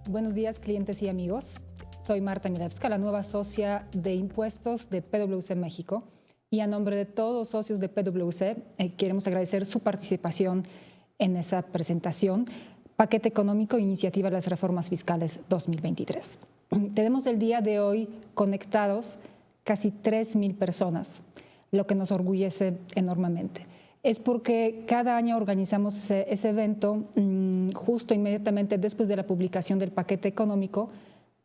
Buenos días, clientes y amigos. Soy Marta Milewska, la nueva socia de impuestos de PwC México. Y a nombre de todos los socios de PwC, queremos agradecer su participación en esa presentación, Paquete Económico e Iniciativa de las Reformas Fiscales 2023. Tenemos el día de hoy conectados casi 3,000 personas, lo que nos orgullece enormemente. Es porque cada año organizamos ese evento justo inmediatamente después de la publicación del paquete económico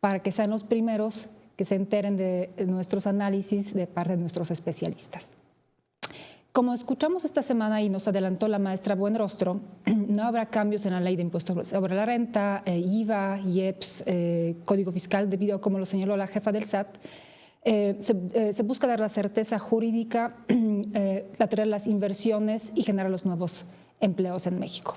para que sean los primeros que se enteren de nuestros análisis de parte de nuestros especialistas. Como escuchamos esta semana y nos adelantó la maestra Buenrostro, no habrá cambios en la ley de impuestos sobre la renta, IVA, IEPS, Código Fiscal, debido a, como lo señaló la jefa del SAT, se busca dar la certeza jurídica, atraer las inversiones y generar los nuevos empleos en México.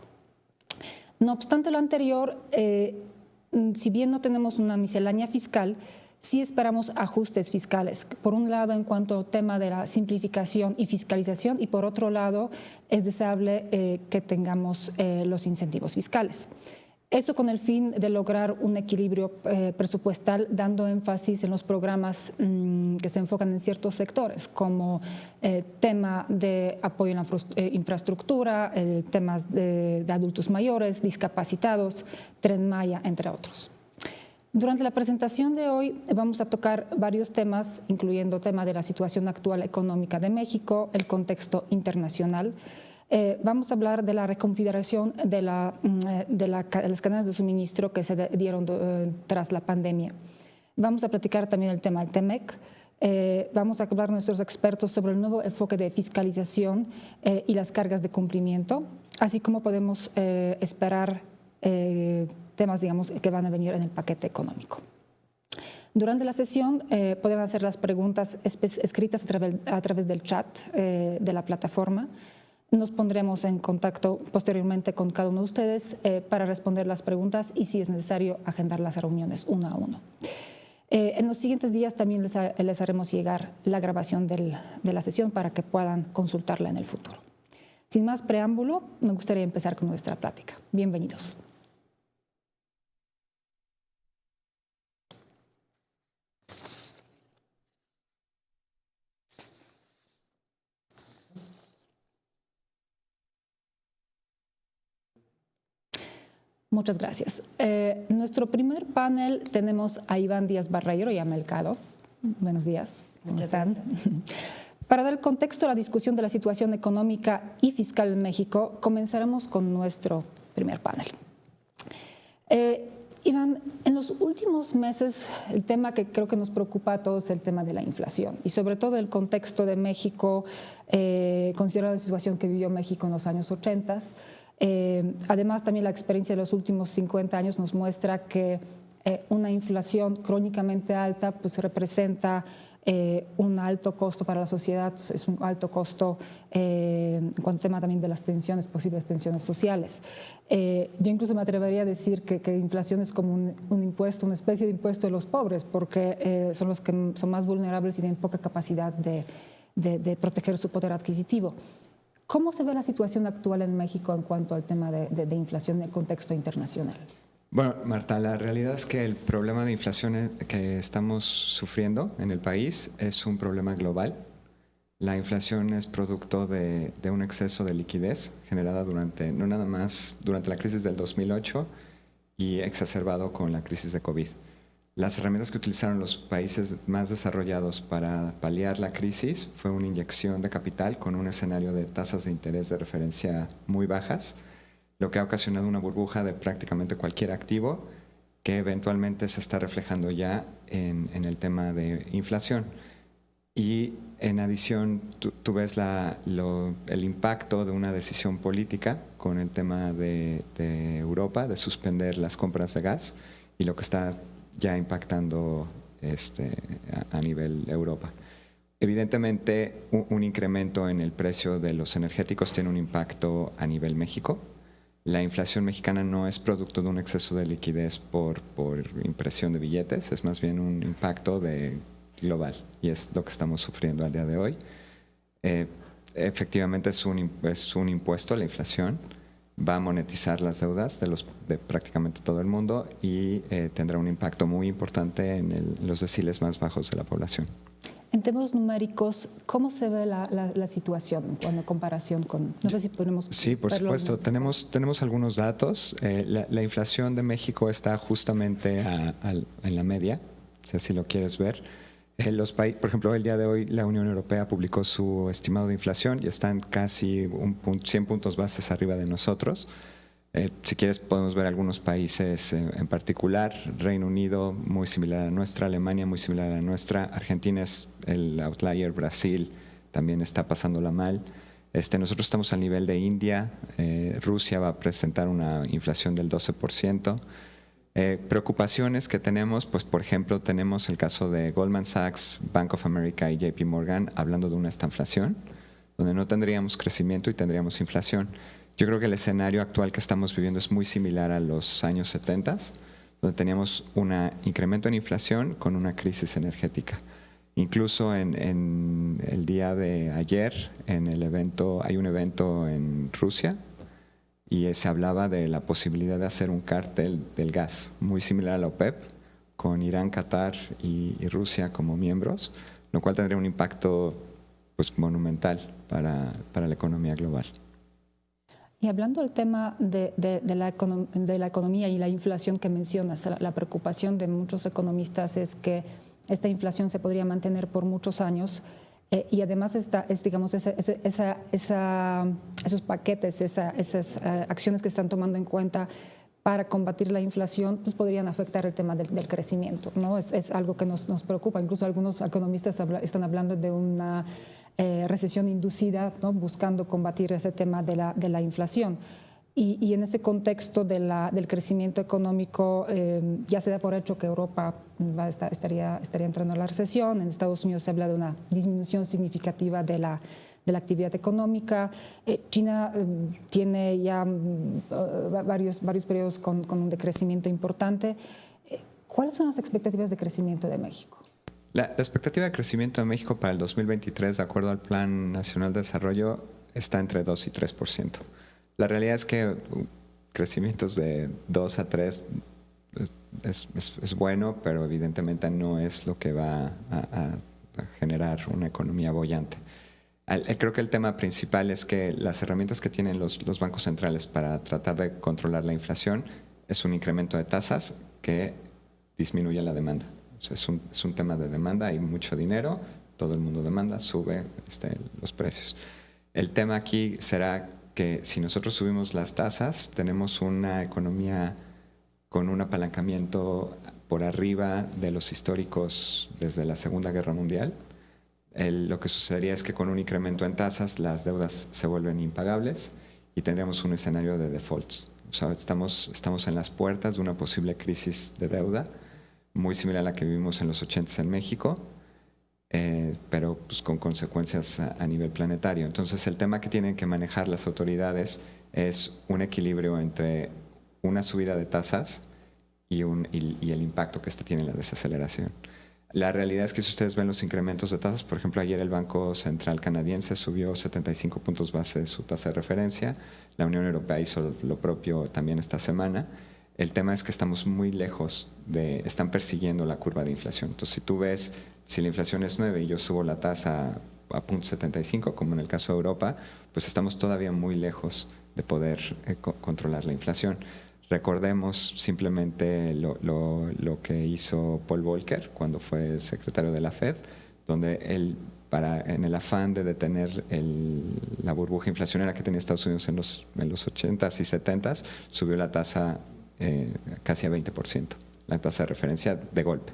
No obstante lo anterior, si bien no tenemos una miscelánea fiscal, sí esperamos ajustes fiscales. Por un lado, en cuanto al tema de la simplificación y fiscalización, y por otro lado, es deseable que tengamos los incentivos fiscales. Eso con el fin de lograr un equilibrio presupuestal, dando énfasis en los programas que se enfocan en ciertos sectores, como tema de apoyo en la infraestructura, temas de adultos mayores, discapacitados, Tren Maya, entre otros. Durante la presentación de hoy vamos a tocar varios temas, incluyendo el tema de la situación actual económica de México, el contexto internacional. Vamos a hablar de la reconfiguración de las cadenas de suministro que se dieron tras la pandemia. Vamos a platicar también el tema del TEMEC. Vamos a hablar nuestros expertos sobre el nuevo enfoque de fiscalización y las cargas de cumplimiento, así como podemos esperar temas, digamos, que van a venir en el paquete económico. Durante la sesión pueden hacer las preguntas escritas a través del chat de la plataforma. Nos pondremos en contacto posteriormente con cada uno de ustedes para responder las preguntas y, si es necesario, agendar las reuniones uno a uno. En los siguientes días también les haremos llegar la grabación de la sesión para que puedan consultarla en el futuro. Sin más preámbulo, me gustaría empezar con nuestra plática. Bienvenidos. Muchas gracias. Nuestro primer panel tenemos a Iván Díaz Barreiro y a Melcado. Buenos días. ¿Cómo están? Para dar contexto a la discusión de la situación económica y fiscal en México, comenzaremos con nuestro primer panel. Iván, en los últimos meses el tema que creo que nos preocupa a todos es el tema de la inflación y sobre todo el contexto de México, considerando la situación que vivió México en los años 80. Además, también la experiencia de los últimos 50 años nos muestra que una inflación crónicamente alta pues representa un alto costo para la sociedad, es un alto costo en cuanto al tema también de las tensiones, posibles tensiones sociales. Yo incluso me atrevería a decir que inflación es como un impuesto, una especie de impuesto de los pobres, porque son los que son más vulnerables y tienen poca capacidad de proteger su poder adquisitivo. ¿Cómo se ve la situación actual en México en cuanto al tema de inflación en el contexto internacional? Bueno, Marta, la realidad es que el problema de inflación que estamos sufriendo en el país es un problema global. La inflación es producto de un exceso de liquidez generada no nada más durante la crisis del 2008 y exacerbado con la crisis de COVID. Las herramientas que utilizaron los países más desarrollados para paliar la crisis fue una inyección de capital con un escenario de tasas de interés de referencia muy bajas, lo que ha ocasionado una burbuja de prácticamente cualquier activo que eventualmente se está reflejando ya en el tema de inflación. Y en adición, tú ves el impacto de una decisión política con el tema de Europa, de suspender las compras de gas y lo que está ya impactando a nivel Europa. Evidentemente, un incremento en el precio de los energéticos tiene un impacto a nivel México. La inflación mexicana no es producto de un exceso de liquidez por impresión de billetes, es más bien un impacto global y es lo que estamos sufriendo al día de hoy. Efectivamente es un impuesto a la inflación. va a monetizar las deudas de prácticamente todo el mundo y tendrá un impacto muy importante en los deciles más bajos de la población. En términos numéricos, ¿cómo se ve la situación en comparación con...? No sé si podemos... Sí, por supuesto. Tenemos algunos datos. La inflación de México está justamente en la media, o sea, si lo quieres ver. Por ejemplo, el día de hoy la Unión Europea publicó su estimado de inflación y están casi 100 puntos bases arriba de nosotros. Si quieres podemos ver algunos países en particular. Reino Unido muy similar a nuestra, Alemania muy similar a nuestra, Argentina es el outlier, Brasil también está pasándola mal. Nosotros estamos al nivel de India, Rusia va a presentar una inflación del 12%. Preocupaciones que tenemos, pues por ejemplo tenemos el caso de Goldman Sachs, Bank of America y JP Morgan hablando de una estanflación, donde no tendríamos crecimiento y tendríamos inflación. Yo creo que el escenario actual que estamos viviendo es muy similar a los años 70, donde teníamos un incremento en inflación con una crisis energética. Incluso en el día de ayer, hay un evento en Rusia, y se hablaba de la posibilidad de hacer un cártel del gas, muy similar a la OPEP, con Irán, Qatar y Rusia como miembros, lo cual tendría un impacto pues, monumental para la economía global. Y hablando del tema de la economía y la inflación que mencionas, la preocupación de muchos economistas es que esta inflación se podría mantener por muchos años. Y además digamos, esos paquetes, esas acciones que están tomando en cuenta para combatir la inflación, pues podrían afectar el tema del crecimiento, ¿no? Es algo que nos preocupa. Incluso algunos economistas están hablando de una recesión inducida, ¿no? Buscando combatir ese tema de la inflación. Y en ese contexto del crecimiento económico, ya se da por hecho que Europa estaría entrando a la recesión. En Estados Unidos se habla de una disminución significativa de la actividad económica. China tiene ya varios periodos con un decrecimiento importante. ¿Cuáles son las expectativas de crecimiento de México? La expectativa de crecimiento de México para el 2023, de acuerdo al Plan Nacional de Desarrollo, está entre 2 y 3%. La realidad es que crecimientos de 2 a 3 es bueno, pero evidentemente no es lo que va a generar una economía boyante. Creo que el tema principal es que las herramientas que tienen los bancos centrales para tratar de controlar la inflación es un incremento de tasas que disminuye la demanda. O sea, es un tema de demanda, hay mucho dinero, todo el mundo demanda, sube los precios. El tema aquí será que si nosotros subimos las tasas, tenemos una economía con un apalancamiento por arriba de los históricos desde la Segunda Guerra Mundial. Lo que sucedería es que con un incremento en tasas, las deudas se vuelven impagables y tendríamos un escenario de defaults. O sea, estamos en las puertas de una posible crisis de deuda, muy similar a la que vivimos en los 80s en México, pero pues, con consecuencias a nivel planetario. Entonces, el tema que tienen que manejar las autoridades es un equilibrio entre una subida de tasas y el impacto que tiene la desaceleración. La realidad es que si ustedes ven los incrementos de tasas, por ejemplo, ayer el Banco Central canadiense subió 75 puntos base de su tasa de referencia, la Unión Europea hizo lo propio también esta semana. El tema es que estamos muy lejos están persiguiendo la curva de inflación. Entonces, si tú ves, si la inflación es 9 y yo subo la tasa a 0.75, como en el caso de Europa, pues estamos todavía muy lejos de poder controlar la inflación. Recordemos simplemente lo que hizo Paul Volcker cuando fue secretario de la Fed, donde él, en el afán de detener la burbuja inflacionaria que tenía Estados Unidos en los 80s y 70s, subió la tasa casi a 20%, la tasa de referencia de golpe.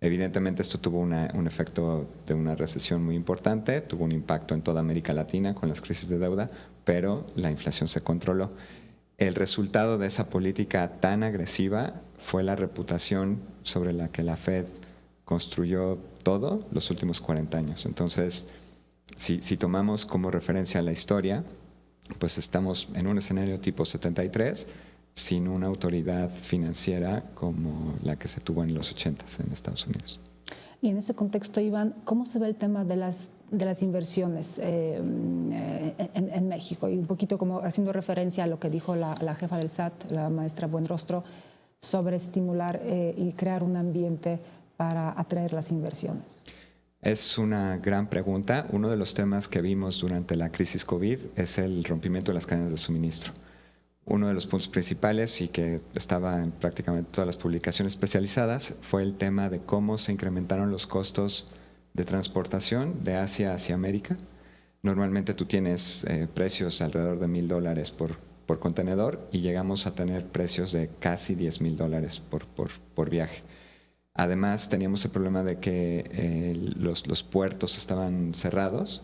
Evidentemente esto tuvo un efecto de una recesión muy importante, tuvo un impacto en toda América Latina con las crisis de deuda, pero la inflación se controló. El resultado de esa política tan agresiva fue la reputación sobre la que la Fed construyó todo los últimos 40 años. Entonces, si tomamos como referencia la historia, pues estamos en un escenario tipo 73, sin una autoridad financiera como la que se tuvo en los 80s en Estados Unidos. Y en ese contexto, Iván, ¿cómo se ve el tema de las las inversiones en México, y un poquito como haciendo referencia a lo que dijo la jefa del SAT, la maestra Buenrostro, sobre estimular y crear un ambiente para atraer las inversiones? Es una gran pregunta. Uno de los temas que vimos durante la crisis COVID es el rompimiento de las cadenas de suministro. Uno de los puntos principales, y que estaba en prácticamente todas las publicaciones especializadas, fue el tema de cómo se incrementaron los costos de transportación de Asia hacia América. Normalmente tú tienes precios alrededor de $1,000 por contenedor, y llegamos a tener precios de casi $10,000 por viaje. Además, teníamos el problema de que los puertos estaban cerrados,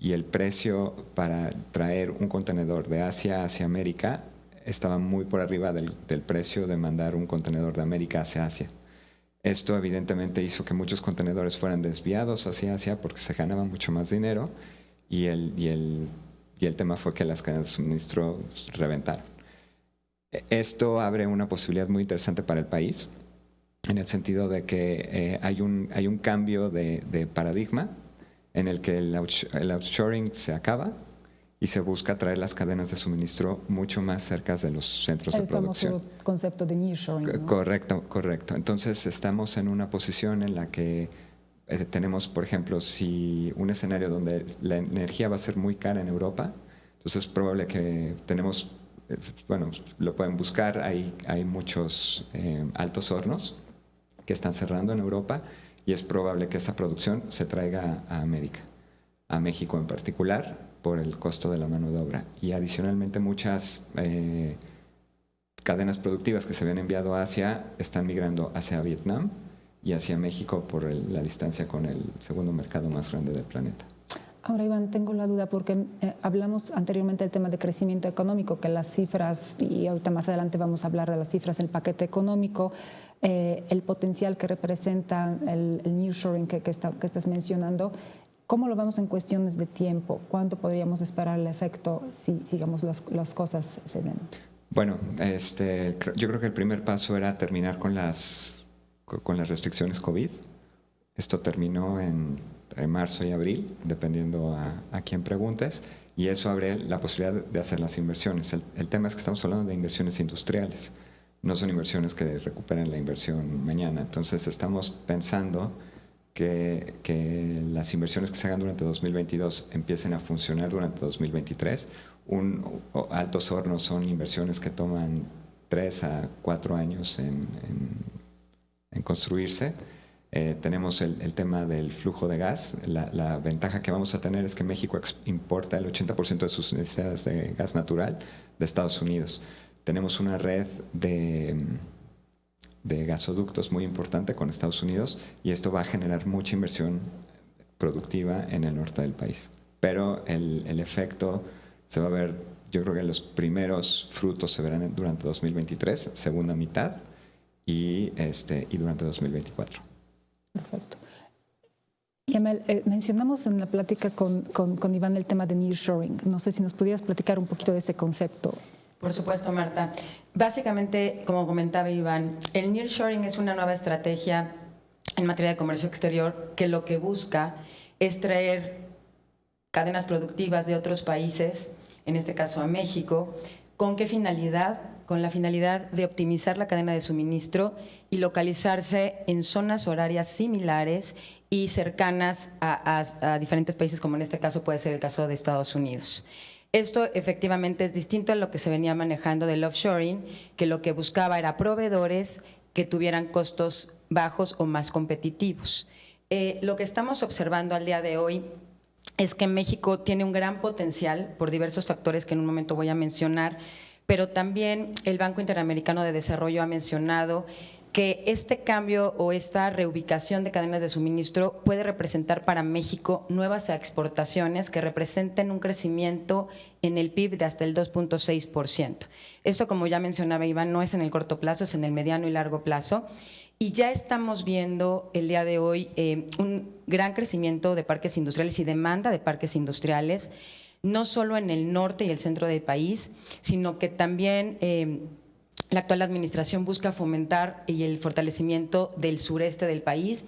y el precio para traer un contenedor de Asia hacia América estaba muy por arriba del precio de mandar un contenedor de América hacia Asia. Esto evidentemente hizo que muchos contenedores fueran desviados hacia Asia porque se ganaba mucho más dinero, y el tema fue que las cadenas de suministro reventaron. Esto abre una posibilidad muy interesante para el país, en el sentido de que hay un cambio de paradigma en el que el outshoring se acaba y se busca traer las cadenas de suministro mucho más cerca de los centros de producción. El famoso concepto de nearshoring, ¿no? Correcto. Entonces estamos en una posición en la que tenemos, por ejemplo, si un escenario donde la energía va a ser muy cara en Europa, entonces es probable que tenemos, bueno, lo pueden buscar, hay muchos altos hornos que están cerrando en Europa, y es probable que esa producción se traiga a América, a México en particular, por el costo de la mano de obra. Y adicionalmente muchas cadenas productivas que se habían enviado a Asia están migrando hacia Vietnam y hacia México por la distancia con el segundo mercado más grande del planeta. Ahora, Iván, tengo la duda porque hablamos anteriormente del tema de crecimiento económico, que las cifras, y ahorita más adelante vamos a hablar de las cifras del paquete económico, el potencial que representa el nearshoring que estás mencionando. ¿Cómo lo vamos en cuestiones de tiempo? ¿Cuánto podríamos esperar el efecto si, digamos, las cosas se den? Bueno, yo creo que el primer paso era terminar con las restricciones COVID. Esto terminó en marzo y abril, dependiendo a quién preguntes, y eso abre la posibilidad de hacer las inversiones. El tema es que estamos hablando de inversiones industriales, no son inversiones que recuperen la inversión mañana. Entonces estamos pensando que las inversiones que se hagan durante 2022 empiecen a funcionar durante 2023. Altos hornos son inversiones que toman 3 a 4 años en construirse. Tenemos el tema del flujo de gas. La ventaja que vamos a tener es que México importa el 80% de sus necesidades de gas natural de Estados Unidos. Tenemos una red de gasoductos muy importante con Estados Unidos, y esto va a generar mucha inversión productiva en el norte del país. Pero el efecto se va a ver, yo creo que los primeros frutos se verán durante 2023, segunda mitad, y durante 2024. Perfecto. Yamel, mencionamos en la plática con Iván el tema de nearshoring. No sé si nos pudieras platicar un poquito de ese concepto. Por supuesto, Marta. Básicamente, como comentaba Iván, el nearshoring es una nueva estrategia en materia de comercio exterior que lo que busca es traer cadenas productivas de otros países, en este caso a México. ¿Con qué finalidad? Con la finalidad de optimizar la cadena de suministro y localizarse en zonas horarias similares y cercanas a diferentes países, como en este caso puede ser el caso de Estados Unidos. Esto efectivamente es distinto a lo que se venía manejando del offshoring, que lo que buscaba era proveedores que tuvieran costos bajos o más competitivos. Lo que estamos observando al día de hoy es que México tiene un gran potencial por diversos factores que en un momento voy a mencionar, pero también el Banco Interamericano de Desarrollo ha mencionado que este cambio o esta reubicación de cadenas de suministro puede representar para México nuevas exportaciones que representen un crecimiento en el PIB de hasta el 2.6%. Esto, como ya mencionaba Iván, no es en el corto plazo, es en el mediano y largo plazo. Y ya estamos viendo el día de hoy un gran crecimiento de parques industriales y demanda de parques industriales, no solo en el norte y el centro del país, sino que también la actual administración busca fomentar el fortalecimiento del sureste del país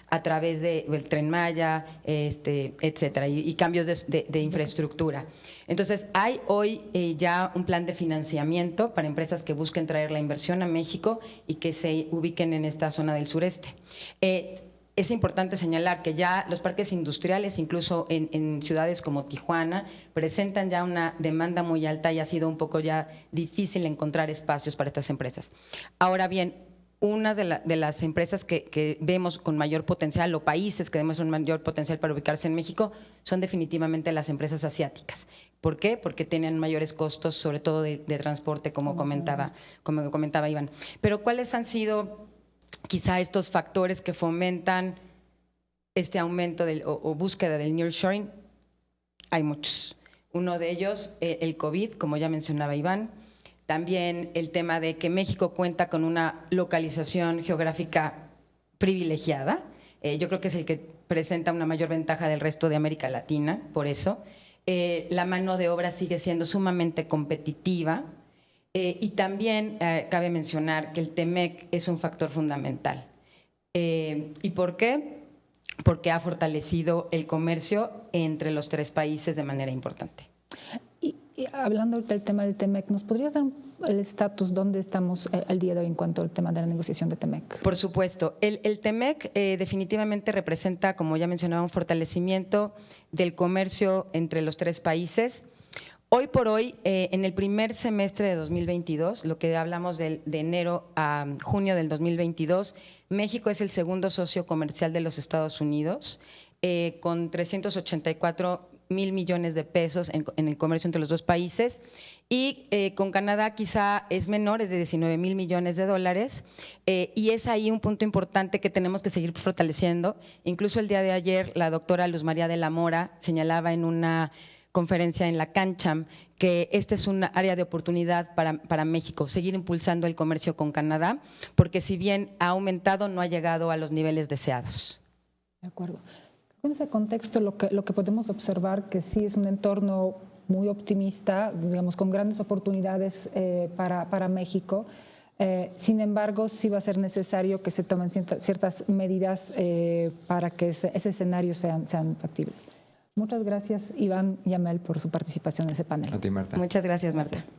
a través del Tren Maya, etcétera, y cambios de infraestructura. Entonces, hay hoy ya un plan de financiamiento para empresas que busquen traer la inversión a México y que se ubiquen en esta zona del sureste. Es importante señalar que ya los parques industriales, incluso en ciudades como Tijuana, presentan ya una demanda muy alta y ha sido un poco ya difícil encontrar espacios para estas empresas. Ahora bien, una de las empresas que vemos con mayor potencial, o países que vemos un mayor potencial para ubicarse en México, son definitivamente las empresas asiáticas. ¿Por qué? Porque tienen mayores costos, sobre todo de transporte, como comentaba Iván. Pero ¿cuáles han sido quizá estos factores que fomentan este aumento o búsqueda del nearshoring? Hay muchos. Uno de ellos, el COVID, como ya mencionaba Iván. También el tema de que México cuenta con una localización geográfica privilegiada. Yo creo que es el que presenta una mayor ventaja del resto de América Latina, por eso. La mano de obra sigue siendo sumamente competitiva. Y también cabe mencionar que el TEMEC es un factor fundamental. ¿Y por qué? Porque ha fortalecido el comercio entre los tres países de manera importante. Y hablando del tema del TEMEC, ¿nos podrías dar el estatus dónde estamos al día de hoy en cuanto al tema de la negociación de TEMEC? Por supuesto. El TEMEC definitivamente representa, como ya mencionaba, un fortalecimiento del comercio entre los tres países. Hoy por hoy, en el primer semestre de 2022, lo que hablamos de enero a junio del 2022, México es el segundo socio comercial de los Estados Unidos, con 384 mil millones de pesos en el comercio entre los dos países, y con Canadá quizá es menor, es de 19 mil millones de dólares, y es ahí un punto importante que tenemos que seguir fortaleciendo. Incluso el día de ayer la doctora Luz María de la Mora señalaba en una conferencia en la CANCHAM que esta es un área de oportunidad para México, seguir impulsando el comercio con Canadá, porque si bien ha aumentado, no ha llegado a los niveles deseados. De acuerdo. En ese contexto, lo que podemos observar que sí es un entorno muy optimista, digamos, con grandes oportunidades para México. Sin embargo, sí va a ser necesario que se tomen ciertas medidas para que ese escenario sean factibles. Muchas gracias, Iván y Amel, por su participación en ese panel. A ti, Marta. Muchas gracias, Marta. Gracias.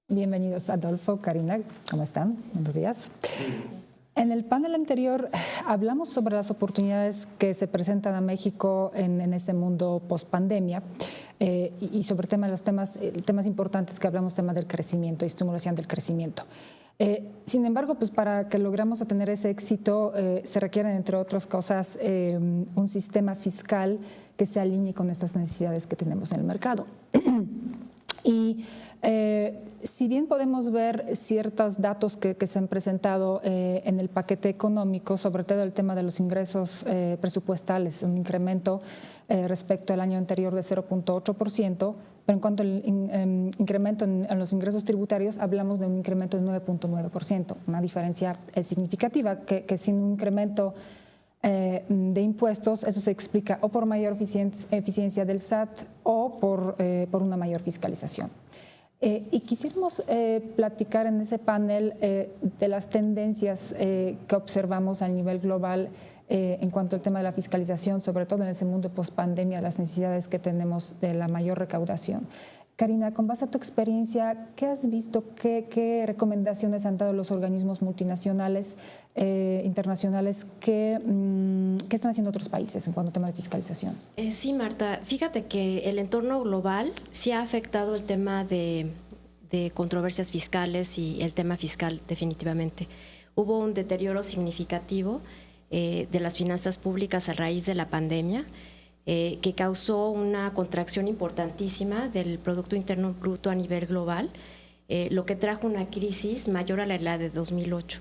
Bienvenidos, Adolfo, Karina, ¿cómo están? Buenos días. En el panel anterior hablamos sobre las oportunidades que se presentan a México en este mundo post-pandemia y sobre los temas importantes que hablamos, tema del crecimiento y estimulación del crecimiento. Sin embargo, pues para que logremos tener ese éxito se requieren, entre otras cosas, un sistema fiscal que se alinee con estas necesidades que tenemos en el mercado. Y si bien podemos ver ciertos datos que se han presentado en el paquete económico, sobre todo el tema de los ingresos presupuestales, un incremento respecto al año anterior de 0.8%, pero en cuanto al incremento en los ingresos tributarios, hablamos de un incremento de 9.9%, una diferencia significativa que sin un incremento de impuestos, eso se explica o por mayor eficiencia del SAT o por una mayor fiscalización. Y quisiéramos platicar en ese panel de las tendencias que observamos a nivel global en cuanto al tema de la fiscalización, sobre todo en ese mundo post-pandemia, las necesidades que tenemos de la mayor recaudación. Karina, con base a tu experiencia, ¿qué has visto? ¿Qué recomendaciones han dado los organismos multinacionales, internacionales? ¿Qué están haciendo otros países en cuanto al tema de fiscalización? Sí, Marta. Fíjate que el entorno global sí ha afectado el tema de controversias fiscales y el tema fiscal definitivamente. Hubo un deterioro significativo de las finanzas públicas a raíz de la pandemia, que causó una contracción importantísima del Producto Interno Bruto a nivel global, lo que trajo una crisis mayor a la de 2008.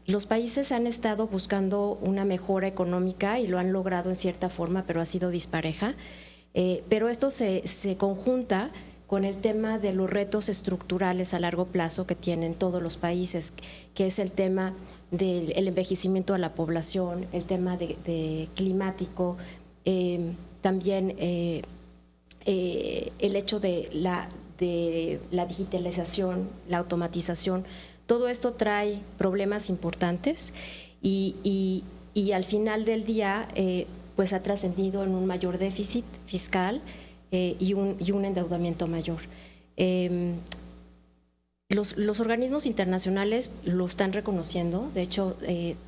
Los países han estado buscando una mejora económica y lo han logrado en cierta forma, pero ha sido dispareja. Pero esto se conjunta con el tema de los retos estructurales a largo plazo que tienen todos los países, que es el tema del envejecimiento de la población, el tema de climático, también el hecho de la digitalización, la automatización. Todo esto trae problemas importantes y al final del día pues ha trascendido en un mayor déficit fiscal y un endeudamiento mayor. Los organismos internacionales lo están reconociendo. De hecho,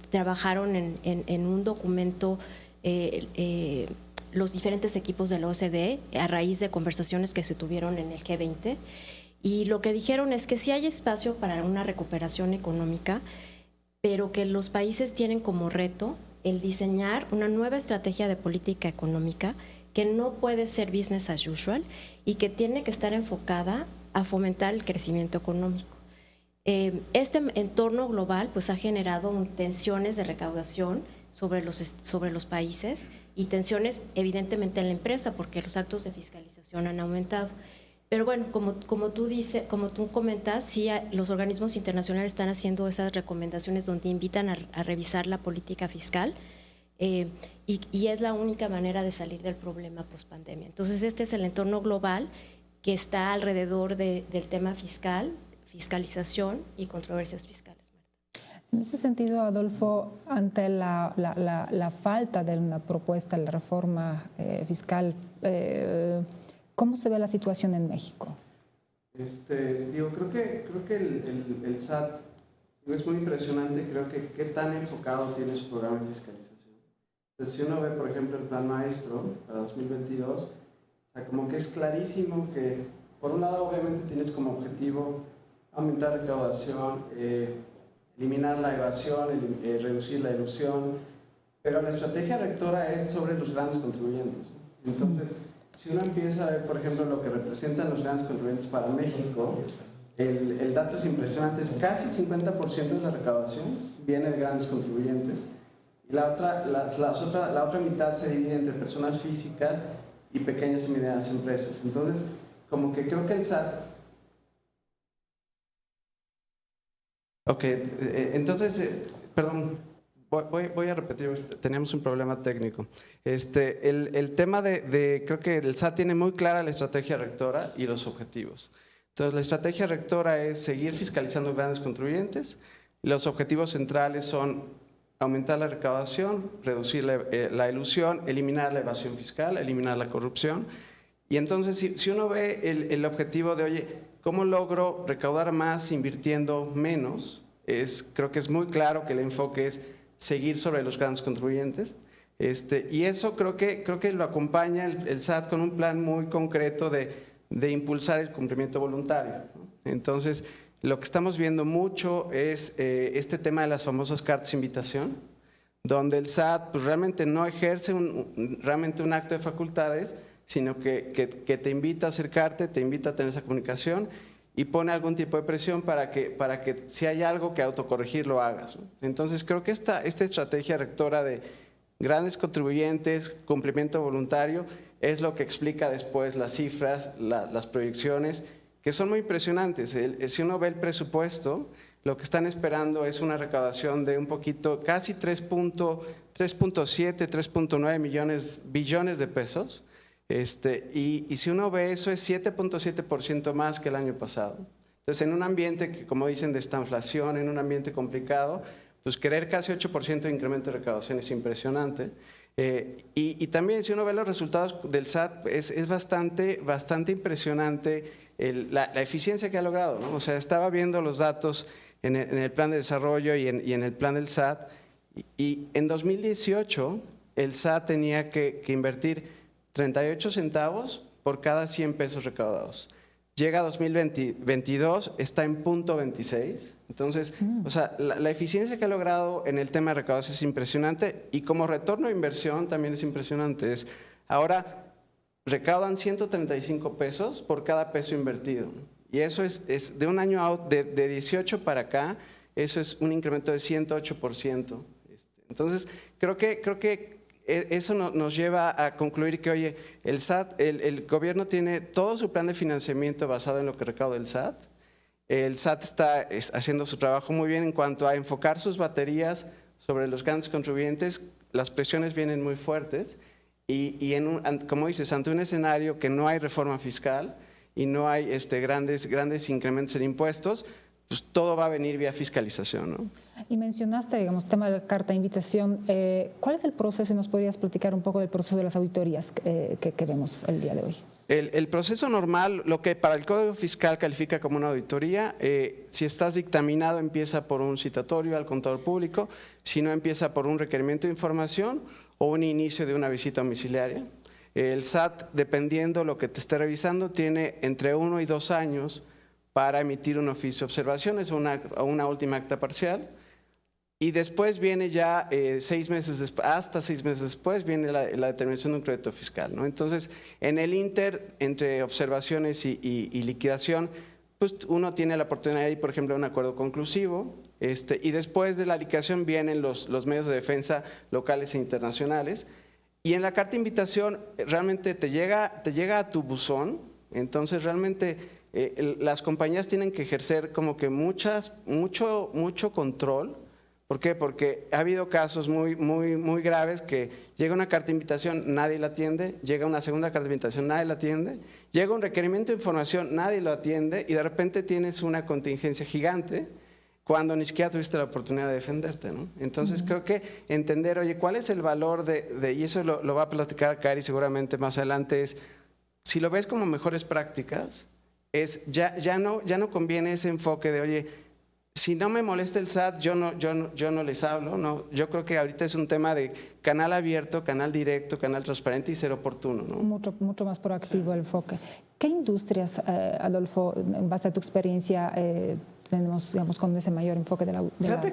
trabajaron en un documento los diferentes equipos de la OCDE a raíz de conversaciones que se tuvieron en el G20, y lo que dijeron es que sí hay espacio para una recuperación económica, pero que los países tienen como reto el diseñar una nueva estrategia de política económica que no puede ser business as usual y que tiene que estar enfocada a fomentar el crecimiento económico. Este entorno global pues ha generado tensiones de recaudación sobre los países y tensiones evidentemente en la empresa porque los actos de fiscalización han aumentado. Pero bueno, como tú comentas, sí los organismos internacionales están haciendo esas recomendaciones donde invitan a revisar la política fiscal y es la única manera de salir del problema post-pandemia. Entonces este es el entorno global que está alrededor del tema fiscal, fiscalización y controversias fiscales. En ese sentido, Adolfo, ante la falta de una propuesta de la reforma fiscal, ¿cómo se ve la situación en México? Creo que el SAT es muy impresionante, creo que qué tan enfocado tiene su programa de fiscalización. Entonces, si uno ve, por ejemplo, el Plan Maestro para 2022, o sea, como que es clarísimo que, por un lado, obviamente tienes como objetivo aumentar la recaudación, eliminar la evasión, reducir la ilusión, pero la estrategia rectora es sobre los grandes contribuyentes, ¿no? Entonces, si uno empieza a ver, por ejemplo, lo que representan los grandes contribuyentes para México, el dato es impresionante, es casi 50% de la recaudación viene de grandes contribuyentes. Y la otra mitad se divide entre personas físicas y pequeñas y medianas empresas. Entonces, como que creo que el SAT... Ok, entonces, perdón, voy a repetir, teníamos un problema técnico. El tema creo que el SAT tiene muy clara la estrategia rectora y los objetivos. Entonces, la estrategia rectora es seguir fiscalizando grandes contribuyentes. Los objetivos centrales son aumentar la recaudación, reducir la ilusión, eliminar la evasión fiscal, eliminar la corrupción. Y entonces, si uno ve el objetivo de, oye, ¿cómo logro recaudar más invirtiendo menos? creo que es muy claro que el enfoque es seguir sobre los grandes contribuyentes. Y eso creo que lo acompaña el SAT con un plan muy concreto de impulsar el cumplimiento voluntario, ¿no? Entonces, lo que estamos viendo mucho es este tema de las famosas cartas de invitación, donde el SAT pues, realmente no ejerce realmente un acto de facultades, sino que te invita a acercarte, te invita a tener esa comunicación y pone algún tipo de presión para que si hay algo que autocorregir lo hagas, ¿no? Entonces, creo que esta estrategia rectora de grandes contribuyentes, cumplimiento voluntario, es lo que explica después las cifras, las proyecciones, que son muy impresionantes. Si uno ve el presupuesto, lo que están esperando es una recaudación de un poquito, casi 3.7, 3.9 billones de pesos. Y si uno ve eso, es 7.7% más que el año pasado. Entonces, en un ambiente que, como dicen, de estanflación, en un ambiente complicado, pues querer casi 8% de incremento de recaudación es impresionante. Y también, si uno ve los resultados del SAT, es bastante impresionante la eficiencia que ha logrado, ¿no? O sea, estaba viendo los datos en el plan de desarrollo y en el plan del SAT, y en 2018 el SAT tenía que invertir 38 centavos por cada 100 pesos recaudados. Llega a 2022, está en 0.26. Entonces, o sea, la eficiencia que ha logrado en el tema de recaudación es impresionante, y como retorno de inversión también es impresionante. Ahora recaudan 135 pesos por cada peso invertido. Y eso es de un año de 18 para acá, eso es un incremento de 108%. Entonces, creo que eso nos lleva a concluir que, oye, el SAT, el gobierno tiene todo su plan de financiamiento basado en lo que recauda el SAT. El SAT está haciendo su trabajo muy bien en cuanto a enfocar sus baterías sobre los grandes contribuyentes. Las presiones vienen muy fuertes y como dices, ante un escenario que no hay reforma fiscal y no hay grandes incrementos en impuestos, pues todo va a venir vía fiscalización, ¿no? Y mencionaste, digamos, tema de la carta de invitación. ¿Cuál es el proceso? ¿Nos podrías platicar un poco del proceso de las auditorías que vemos el día de hoy? El proceso normal, lo que para el Código Fiscal califica como una auditoría, si estás dictaminado, empieza por un citatorio al contador público, si no, empieza por un requerimiento de información o un inicio de una visita domiciliaria. El SAT, dependiendo lo que te esté revisando, tiene entre 1 y 2 años para emitir un oficio de observaciones o una última acta parcial. Y después viene ya 6 meses después, hasta 6 meses después, viene la determinación de un crédito fiscal, ¿no? Entonces, en el entre observaciones y liquidación, pues uno tiene la oportunidad de ir, por ejemplo, a un acuerdo conclusivo, y después de la liquidación vienen los medios de defensa locales e internacionales. Y en la carta de invitación realmente te llega a tu buzón. Entonces, realmente las compañías tienen que ejercer como que mucho control. ¿Por qué? Porque ha habido casos muy graves que llega una carta de invitación, nadie la atiende, llega una segunda carta de invitación, nadie la atiende, llega un requerimiento de información, nadie lo atiende, y de repente tienes una contingencia gigante cuando ni siquiera tuviste la oportunidad de defenderte, ¿no? Entonces, creo que entender, oye, ¿cuál es el valor y eso lo va a platicar Cari seguramente más adelante, es, si lo ves como mejores prácticas, ya no conviene ese enfoque de, oye, si no me molesta el SAT, yo no les hablo, ¿no? Yo creo que ahorita es un tema de canal abierto, canal directo, canal transparente y ser oportuno, ¿no? Mucho más proactivo el enfoque. ¿Qué industrias, Adolfo, en base a tu experiencia, tenemos, digamos, con ese mayor enfoque de la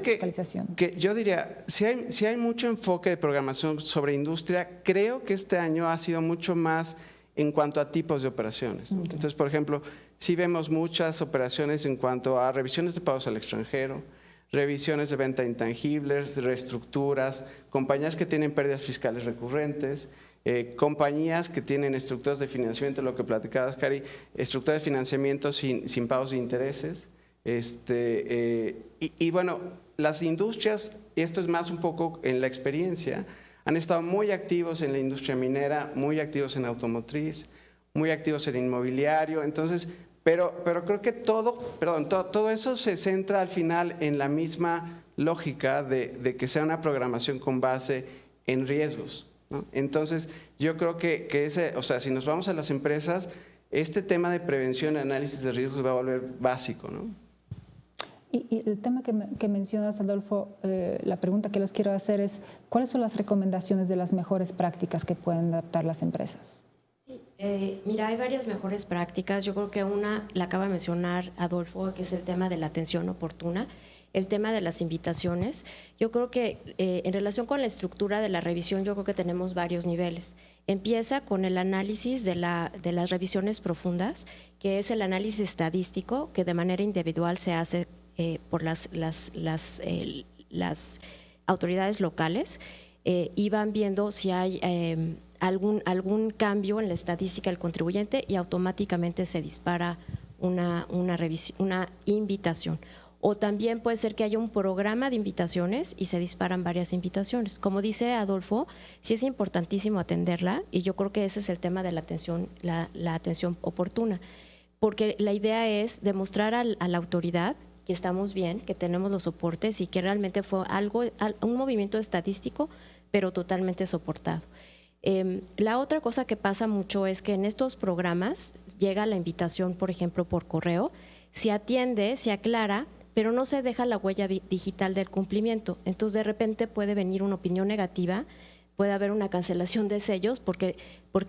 fiscalización? Que yo diría, si hay mucho enfoque de programación sobre industria, creo que este año ha sido mucho más en cuanto a tipos de operaciones, ¿no? Okay. Entonces, por ejemplo, sí vemos muchas operaciones en cuanto a revisiones de pagos al extranjero, revisiones de venta de intangibles, reestructuras, compañías que tienen pérdidas fiscales recurrentes, compañías que tienen estructuras de financiamiento, lo que platicabas, Cari, estructuras de financiamiento sin pagos de intereses. Y bueno, las industrias, y esto es más un poco en la experiencia, han estado muy activos en la industria minera, muy activos en automotriz, muy activos en inmobiliario. Entonces, pero creo que todo eso se centra al final en la misma lógica de que sea una programación con base en riesgos, ¿no? Entonces, yo creo que o sea, si nos vamos a las empresas, este tema de prevención y análisis de riesgos va a volver básico, ¿no? Y el tema que mencionas, Adolfo, la pregunta que les quiero hacer es, ¿cuáles son las recomendaciones de las mejores prácticas que pueden adaptar las empresas? Mira, hay varias mejores prácticas. Yo creo que una la acaba de mencionar Adolfo, que es el tema de la atención oportuna, el tema de las invitaciones. Yo creo que en relación con la estructura de la revisión, yo creo que tenemos varios niveles. Empieza con el análisis de las revisiones profundas, que es el análisis estadístico, que de manera individual se hace por las autoridades locales, y van viendo si hay algún cambio en la estadística del contribuyente y automáticamente se dispara una invitación. O también puede ser que haya un programa de invitaciones y se disparan varias invitaciones. Como dice Adolfo, sí es importantísimo atenderla, y yo creo que ese es el tema de la atención, la atención oportuna, porque la idea es demostrar a la autoridad que estamos bien, que tenemos los soportes y que realmente fue un movimiento estadístico, pero totalmente soportado. La otra cosa que pasa mucho es que en estos programas llega la invitación, por ejemplo, por correo, se atiende, se aclara, pero no se deja la huella digital del cumplimiento. Entonces, de repente puede venir una opinión negativa, puede haber una cancelación de sellos porque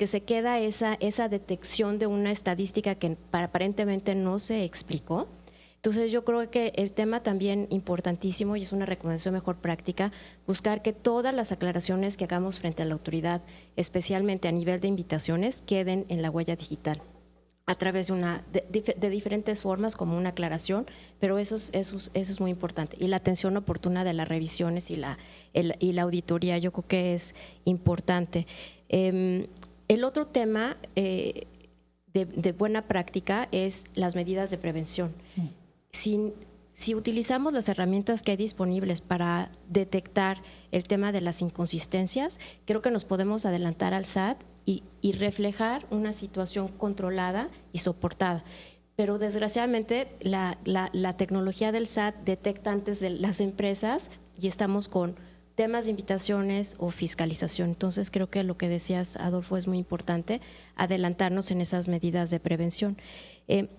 se queda esa detección de una estadística que aparentemente no se explicó. Entonces, yo creo que el tema también importantísimo, y es una recomendación mejor práctica, buscar que todas las aclaraciones que hagamos frente a la autoridad, especialmente a nivel de invitaciones, queden en la huella digital a través de diferentes formas, como una aclaración, pero eso es muy importante. Y la atención oportuna de las revisiones y la auditoría, yo creo que es importante. El otro tema de buena práctica es las medidas de prevención. Si utilizamos las herramientas que hay disponibles para detectar el tema de las inconsistencias, creo que nos podemos adelantar al SAT y reflejar una situación controlada y soportada. Pero desgraciadamente la tecnología del SAT detecta antes de las empresas y estamos con temas de invitaciones o fiscalización. Entonces creo que lo que decías, Adolfo, es muy importante, adelantarnos en esas medidas de prevención.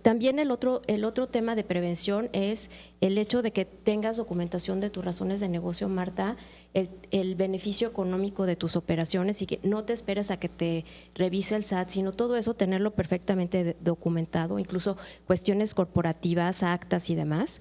También el otro tema de prevención es el hecho de que tengas documentación de tus razones de negocio, Marta, el beneficio económico de tus operaciones, y que no te esperes a que te revise el SAT, sino todo eso tenerlo perfectamente documentado, incluso cuestiones corporativas, actas y demás.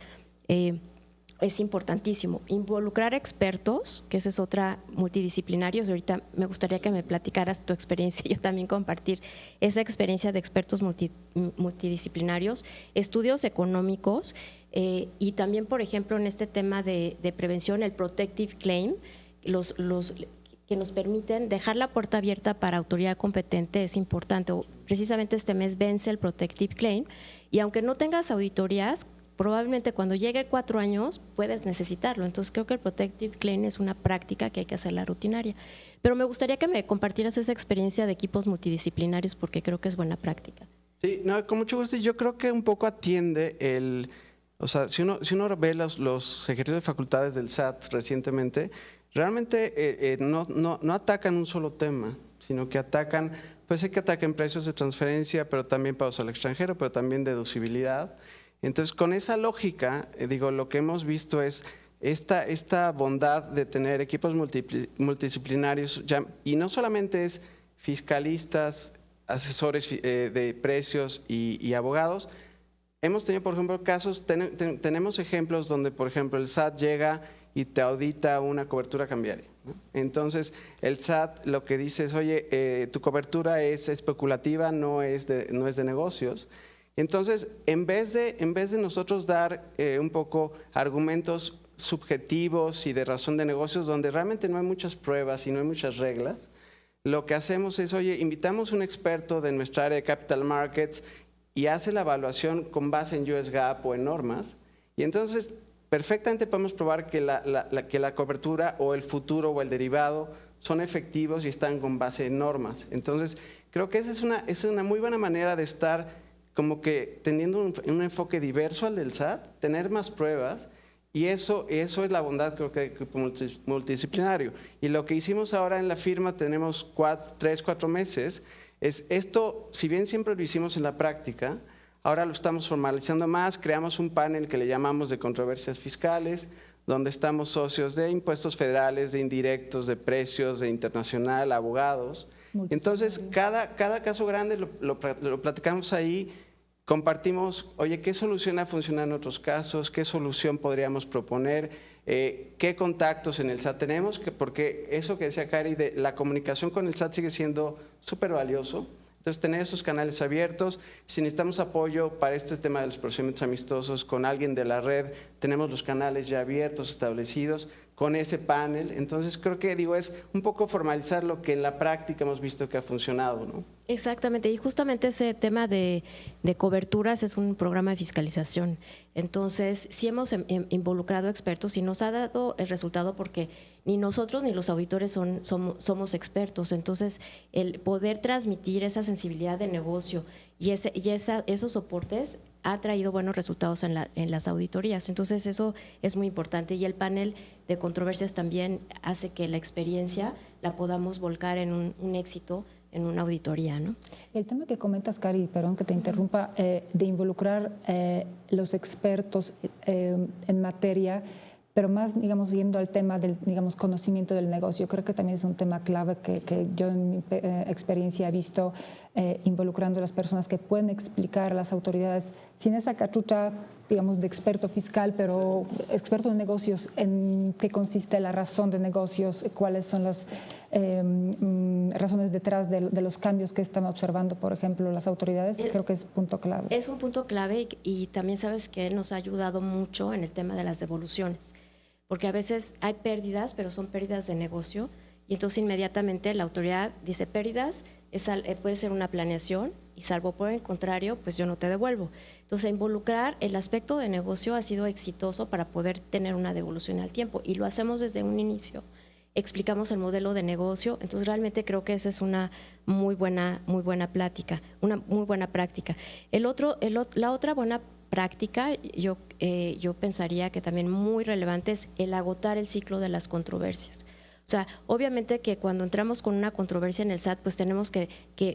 Es importantísimo. Involucrar expertos, que esa es otra, multidisciplinarios. Ahorita me gustaría que me platicaras tu experiencia y yo también compartir esa experiencia de expertos multidisciplinarios, estudios económicos, y también, por ejemplo, en este tema de prevención, el Protective Claim, que nos permiten dejar la puerta abierta para autoridad competente es importante. Precisamente este mes vence el Protective Claim, y aunque no tengas auditorías, probablemente cuando llegue 4 años puedes necesitarlo. Entonces creo que el Protective Claim es una práctica que hay que hacerla rutinaria. Pero me gustaría que me compartieras esa experiencia de equipos multidisciplinarios, porque creo que es buena práctica. Sí, no, con mucho gusto. Yo creo que un poco atiende o sea, si uno ve los ejercicios de facultades del SAT recientemente, realmente no atacan un solo tema, sino que atacan, pues hay que atacar precios de transferencia, pero también pagos al extranjero, pero también deducibilidad. Entonces, con esa lógica, lo que hemos visto es esta bondad de tener equipos multidisciplinarios, y no solamente es fiscalistas, asesores de precios y abogados. Hemos tenido, por ejemplo, casos, tenemos ejemplos donde, por ejemplo, el SAT llega y te audita una cobertura cambiaria, ¿no? Entonces, el SAT lo que dice es, oye, tu cobertura es especulativa, no es de negocios. Entonces, en vez de nosotros dar un poco argumentos subjetivos y de razón de negocios, donde realmente no hay muchas pruebas y no hay muchas reglas, lo que hacemos es, oye, invitamos a un experto de nuestra área de capital markets y hace la evaluación con base en US GAAP o en normas, y entonces perfectamente podemos probar que la cobertura o el futuro o el derivado son efectivos y están con base en normas. Entonces, creo que esa es una muy buena manera de estar como que teniendo un enfoque diverso al del SAT, tener más pruebas, y eso es la bondad, creo que, del equipo multidisciplinario. Y lo que hicimos ahora en la firma, tenemos 3-4 meses, es esto, si bien siempre lo hicimos en la práctica, Ahora lo estamos formalizando más, creamos un panel que le llamamos de controversias fiscales, donde estamos socios de impuestos federales, de indirectos, de precios, de internacional, abogados. Entonces, cada caso grande lo platicamos ahí, compartimos, oye, ¿qué solución ha funcionado en otros casos? ¿Qué solución podríamos proponer? ¿Qué contactos en el SAT tenemos? Porque eso que decía Cari, de la comunicación con el SAT sigue siendo súper valioso. Entonces, tener esos canales abiertos. Si necesitamos apoyo para este tema de los procedimientos amistosos con alguien de la red, tenemos los canales ya abiertos, establecidos, con ese panel. Entonces, creo que, es un poco formalizar lo que en la práctica hemos visto que ha funcionado, ¿no? Exactamente, y justamente ese tema de coberturas es un programa de fiscalización. Entonces, sí hemos involucrado expertos y nos ha dado el resultado porque ni nosotros ni los auditores somos expertos. Entonces, el poder transmitir esa sensibilidad de negocio y esos soportes ha traído buenos resultados en las auditorías. Entonces, eso es muy importante. Y el panel de controversias también hace que la experiencia la podamos volcar en un éxito en una auditoría, ¿no? El tema que comentas, Cari, perdón que te interrumpa, de involucrar los expertos en materia, pero más, yendo al tema del, conocimiento del negocio, creo que también es un tema clave que yo en mi experiencia he visto involucrando a las personas que pueden explicar a las autoridades sin esa cachucha, de experto fiscal, pero experto en negocios, en qué consiste la razón de negocios, cuáles son las razones detrás de los cambios que están observando, por ejemplo, las autoridades. Creo que es punto clave. Es un punto clave y también sabes que él nos ha ayudado mucho en el tema de las devoluciones, porque a veces hay pérdidas, pero son pérdidas de negocio, y entonces inmediatamente la autoridad dice pérdidas, puede ser una planeación, y salvo por el contrario, pues yo no te devuelvo. Entonces, involucrar el aspecto de negocio ha sido exitoso para poder tener una devolución al tiempo, y lo hacemos desde un inicio. Explicamos el modelo de negocio, entonces realmente creo que esa es una muy buena plática, una muy buena práctica. La otra buena práctica, yo pensaría que también muy relevante, es el agotar el ciclo de las controversias. O sea, obviamente que cuando entramos con una controversia en el SAT, pues tenemos que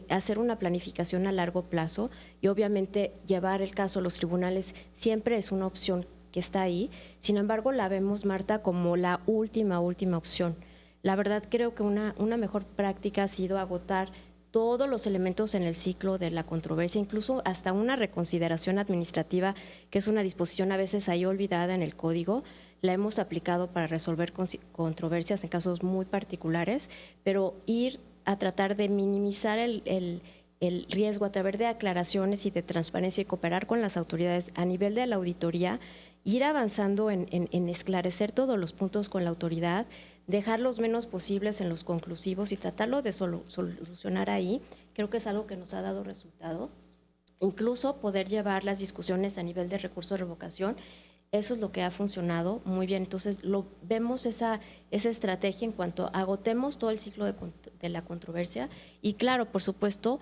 hacer una planificación a largo plazo, y obviamente llevar el caso a los tribunales siempre es una opción que está ahí. Sin embargo, la vemos, Marta, como la última opción. La verdad, creo que una mejor práctica ha sido agotar todos los elementos en el ciclo de la controversia, incluso hasta una reconsideración administrativa, que es una disposición a veces ahí olvidada en el código. La hemos aplicado para resolver controversias en casos muy particulares, pero ir a tratar de minimizar el riesgo a través de aclaraciones y de transparencia, y cooperar con las autoridades a nivel de la auditoría, ir avanzando en esclarecer todos los puntos con la autoridad, dejar los menos posibles en los conclusivos y tratarlo de solucionar ahí. Creo que es algo que nos ha dado resultado. Incluso poder llevar las discusiones a nivel de recurso de revocación, eso es lo que ha funcionado muy bien. Entonces, vemos esa estrategia en cuanto agotemos todo el ciclo de la controversia. Y claro, por supuesto,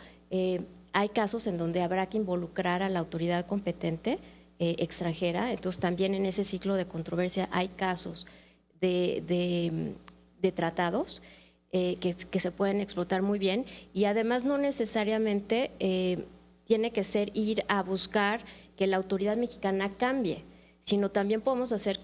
hay casos en donde habrá que involucrar a la autoridad competente extranjera. Entonces, también en ese ciclo de controversia hay casos de tratados que se pueden explotar muy bien, y además no necesariamente tiene que ser ir a buscar que la autoridad mexicana cambie, sino también podemos hacer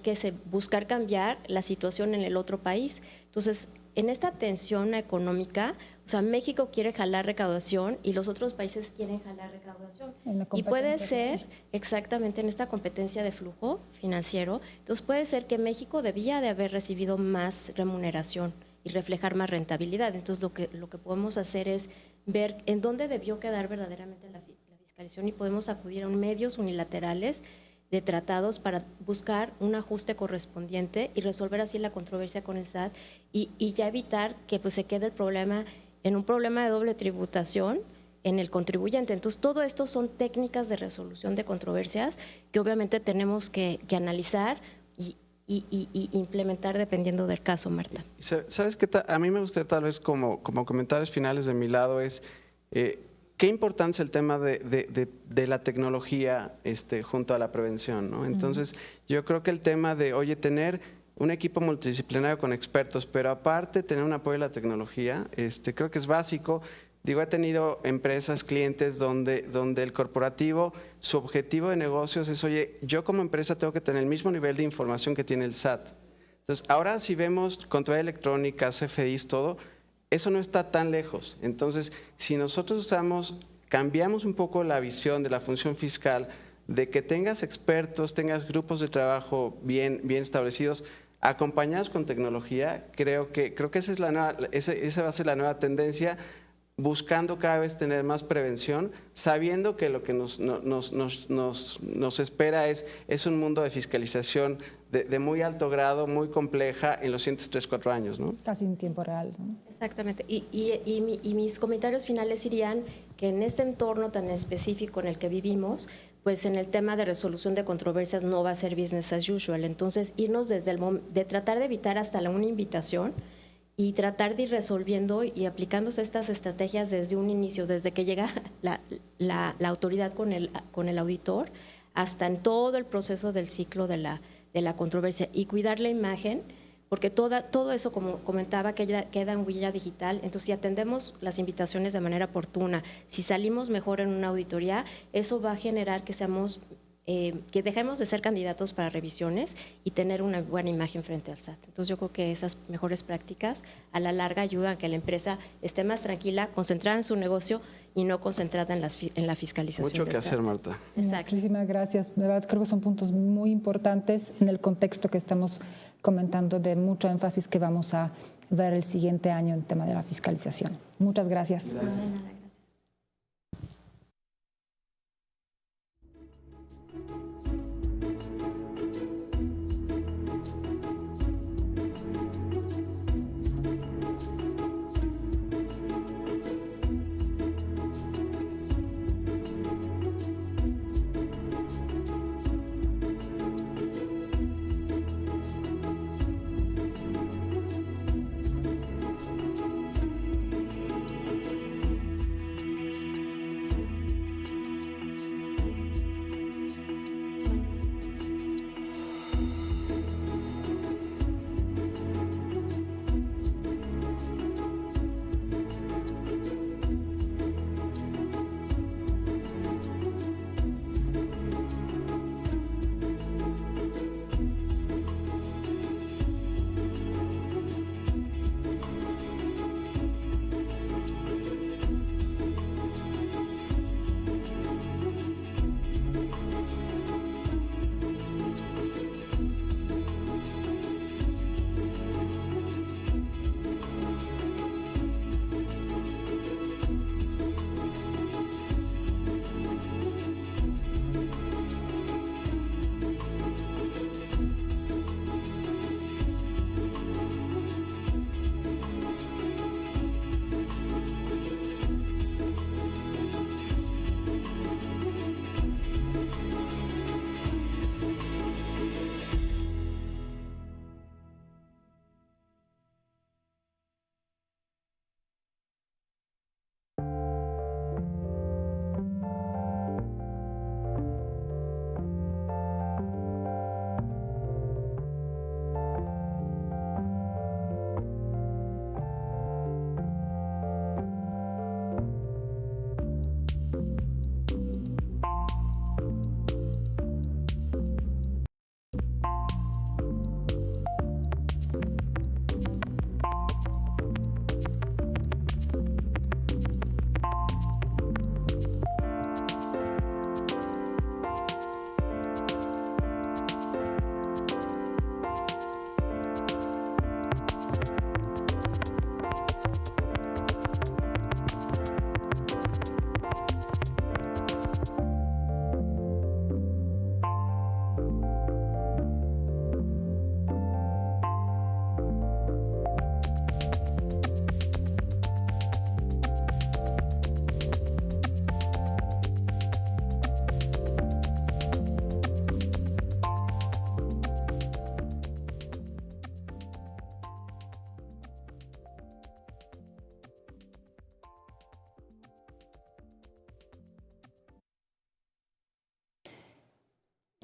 buscar cambiar la situación en el otro país. Entonces, en esta tensión económica, o sea, México quiere jalar recaudación y los otros países quieren jalar recaudación. Y puede ser, exactamente, en esta competencia de flujo financiero, entonces puede ser que México debía de haber recibido más remuneración y reflejar más rentabilidad. Entonces, lo que podemos hacer es ver en dónde debió quedar verdaderamente la fiscalización, y podemos acudir a medios unilaterales de tratados para buscar un ajuste correspondiente y resolver así la controversia con el SAT, y ya evitar que pues se quede el problema en un problema de doble tributación en el contribuyente. Entonces, todo esto son técnicas de resolución de controversias que obviamente tenemos que analizar y implementar dependiendo del caso, Marta. ¿Sabes qué? A mí me gustaría, tal vez como comentarios finales de mi lado, es qué importancia el tema de la tecnología junto a la prevención, ¿no? Entonces, yo creo que el tema de, tener un equipo multidisciplinario con expertos, pero aparte tener un apoyo a la tecnología, creo que es básico. Digo, he tenido empresas, clientes donde el corporativo, su objetivo de negocios es, oye, yo como empresa tengo que tener el mismo nivel de información que tiene el SAT. Entonces, ahora si vemos contabilidad electrónica, CFDIs, todo, eso no está tan lejos. Entonces, si nosotros cambiamos un poco la visión de la función fiscal, de que tengas expertos, tengas grupos de trabajo bien establecidos, acompañados con tecnología, creo que esa va a ser la nueva tendencia, buscando cada vez tener más prevención, sabiendo que lo que nos espera es un mundo de fiscalización de muy alto grado, muy compleja en los siguientes 3-4 años, ¿no? Casi en tiempo real, ¿no? Exactamente. Y mis comentarios finales irían que en este entorno tan específico en el que vivimos, pues en el tema de resolución de controversias no va a ser business as usual. Entonces, irnos desde de tratar de evitar hasta una invitación y tratar de ir resolviendo y aplicándose estas estrategias desde un inicio, desde que llega la autoridad con el auditor, hasta en todo el proceso del ciclo de la controversia, y cuidar la imagen, porque todo eso, como comentaba, queda en huella digital. Entonces, si atendemos las invitaciones de manera oportuna, si salimos mejor en una auditoría, eso va a generar que dejemos de ser candidatos para revisiones y tener una buena imagen frente al SAT. Entonces, yo creo que esas mejores prácticas a la larga ayudan a que la empresa esté más tranquila, concentrada en su negocio y no concentrada en la fiscalización. Mucho que hacer, Marta. Exacto. Muchísimas gracias. De verdad, creo que son puntos muy importantes en el contexto que estamos comentando, de mucho énfasis que vamos a ver el siguiente año en tema de la fiscalización. Muchas gracias. Gracias.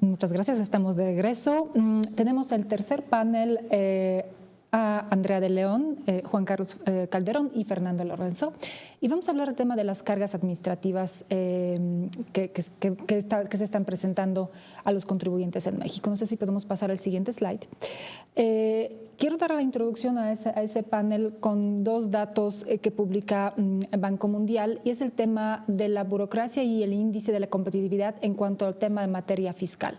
Muchas gracias, estamos de regreso. Tenemos el tercer panel a Andrea de León, Juan Carlos Calderón y Fernando Lorenzo. Y vamos a hablar del tema de las cargas administrativas que se están presentando a los contribuyentes en México. No sé si podemos pasar al siguiente slide. Quiero dar la introducción a ese panel con dos datos que publica Banco Mundial, y es el tema de la burocracia y el índice de la competitividad en cuanto al tema de materia fiscal.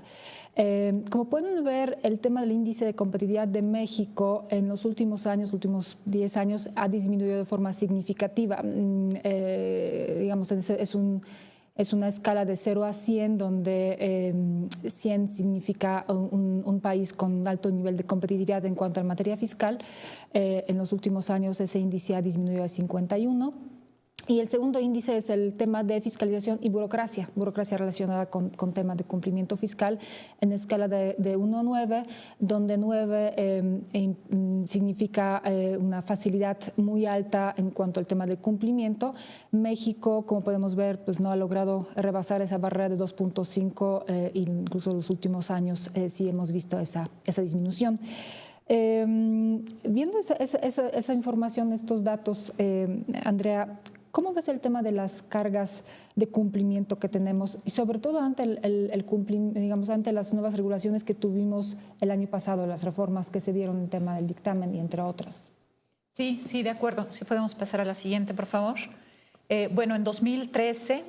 Como pueden ver, el tema del índice de competitividad de México en los últimos años, últimos 10 años, ha disminuido de forma significativa. Digamos, es una escala de 0 a 100, donde 100 significa un país con alto nivel de competitividad en cuanto a materia fiscal. En los últimos años ese índice ha disminuido a 51. Y el segundo índice es el tema de fiscalización y burocracia relacionada con temas de cumplimiento fiscal en escala de 1 a 9, donde 9 significa una facilidad muy alta en cuanto al tema del cumplimiento. México, como podemos ver, pues no ha logrado rebasar esa barrera de 2.5, incluso en los últimos años sí hemos visto esa disminución. Viendo esa información, estos datos, Andrea, ¿cómo ves el tema de las cargas de cumplimiento que tenemos, y sobre todo ante ante las nuevas regulaciones que tuvimos el año pasado, las reformas que se dieron en el tema del dictamen y entre otras? Sí, de acuerdo. Si podemos pasar a la siguiente, por favor. Bueno, en 2013